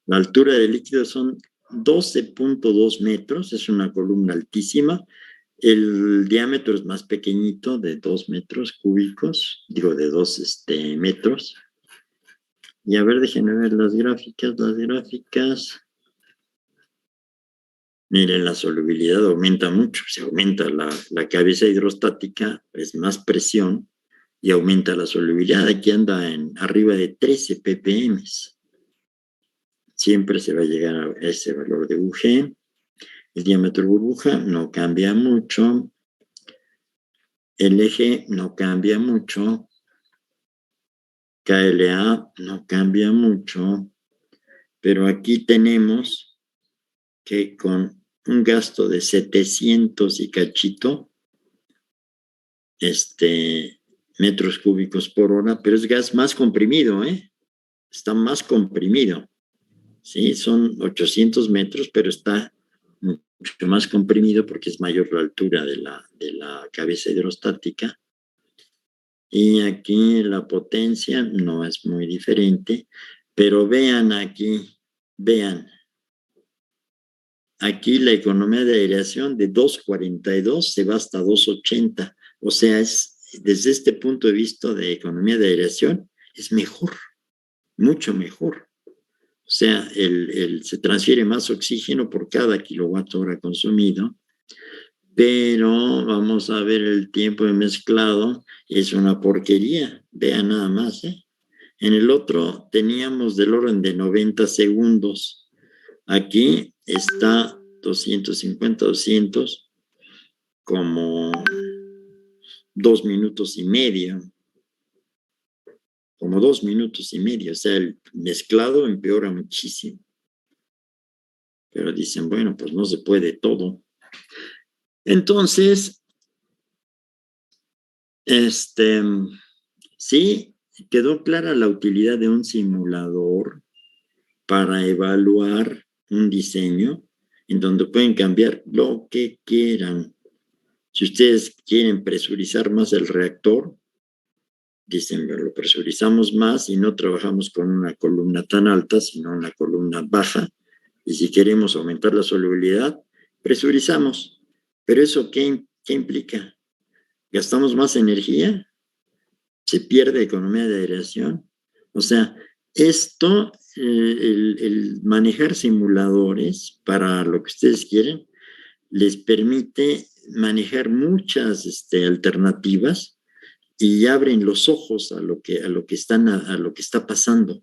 La altura del líquido son 12.2 metros, es una columna altísima. El diámetro es más pequeñito, de 2 metros cúbicos, digo de 2 metros. Y a ver, déjenme ver las gráficas. Miren, la solubilidad aumenta mucho. Si aumenta la cabeza hidrostática, es más presión y aumenta la solubilidad. Aquí anda arriba de 13 ppm. Siempre se va a llegar a ese valor de UG. El diámetro burbuja no cambia mucho. El eje no cambia mucho. KLA no cambia mucho. Pero aquí tenemos que con un gasto de 700 y cachito, metros cúbicos por hora, pero es gas más comprimido, está más comprimido, ¿sí? Son 800 metros, pero está mucho más comprimido porque es mayor la altura de la cabeza hidrostática. Y aquí la potencia no es muy diferente, pero vean aquí, aquí la economía de aireación de 2.42 se va hasta 2.80. O sea, desde este punto de vista de economía de aireación, es mejor, mucho mejor. O sea, se transfiere más oxígeno por cada kilowatt hora consumido, pero vamos a ver el tiempo de mezclado, es una porquería, vean nada más. En el otro teníamos del orden de 90 segundos. Aquí está 250, 200, como 2 minutos y medio. Como 2 minutos y medio. O sea, el mezclado empeora muchísimo. Pero dicen, bueno, pues no se puede todo. Entonces, sí, quedó clara la utilidad de un simulador para evaluar un diseño en donde pueden cambiar lo que quieran. Si ustedes quieren presurizar más el reactor, dicen, lo presurizamos más y no trabajamos con una columna tan alta, sino una columna baja, Y si queremos aumentar la solubilidad, presurizamos. ¿Pero eso qué implica? ¿Gastamos más energía? ¿Se pierde economía de aireación? O sea, esto, el manejar simuladores para lo que ustedes quieren, les permite manejar muchas alternativas y abren los ojos a lo que está pasando.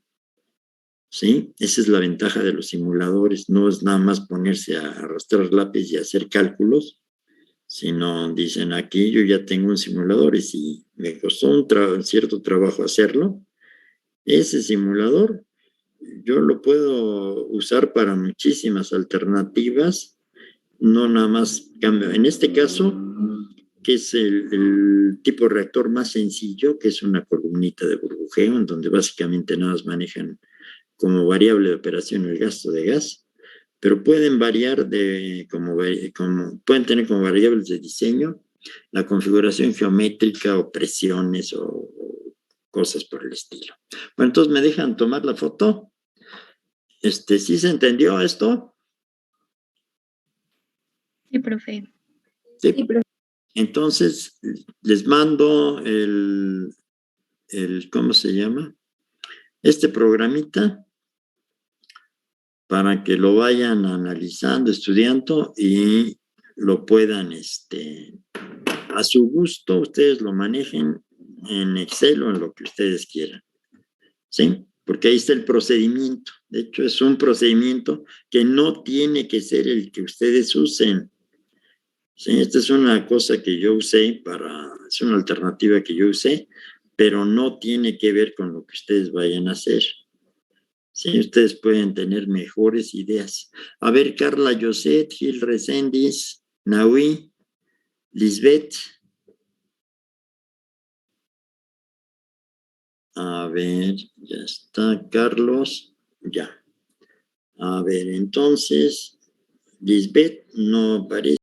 ¿Sí? Esa es la ventaja de los simuladores. No es nada más ponerse a arrastrar lápiz y hacer cálculos, sino dicen aquí yo ya tengo un simulador y si me costó un cierto trabajo hacerlo, ese simulador yo lo puedo usar para muchísimas alternativas, no nada más cambio. En este caso, que es el tipo de reactor más sencillo, que es una columnita de burbujeo, en donde básicamente nada más manejan como variable de operación el gasto de gas, pero pueden variar pueden tener como variables de diseño la configuración geométrica o presiones o cosas por el estilo. Bueno, entonces me dejan tomar la foto. ¿Sí se entendió esto? Sí, profe. Sí, profe. Entonces les mando ¿cómo se llama? Este programita para que lo vayan analizando, estudiando y lo puedan, a su gusto, ustedes lo manejen en Excel o en lo que ustedes quieran. ¿Sí? Porque ahí está el procedimiento. De hecho, es un procedimiento que no tiene que ser el que ustedes usen. ¿Sí? Esta es una cosa que yo usé es una alternativa que yo usé, pero no tiene que ver con lo que ustedes vayan a hacer. Sí, ustedes pueden tener mejores ideas. A ver, Carla Yoset, Gil Reséndiz, Nahui, Lisbeth. A ver, ya está Carlos, ya. A ver, entonces, Lisbeth no aparece.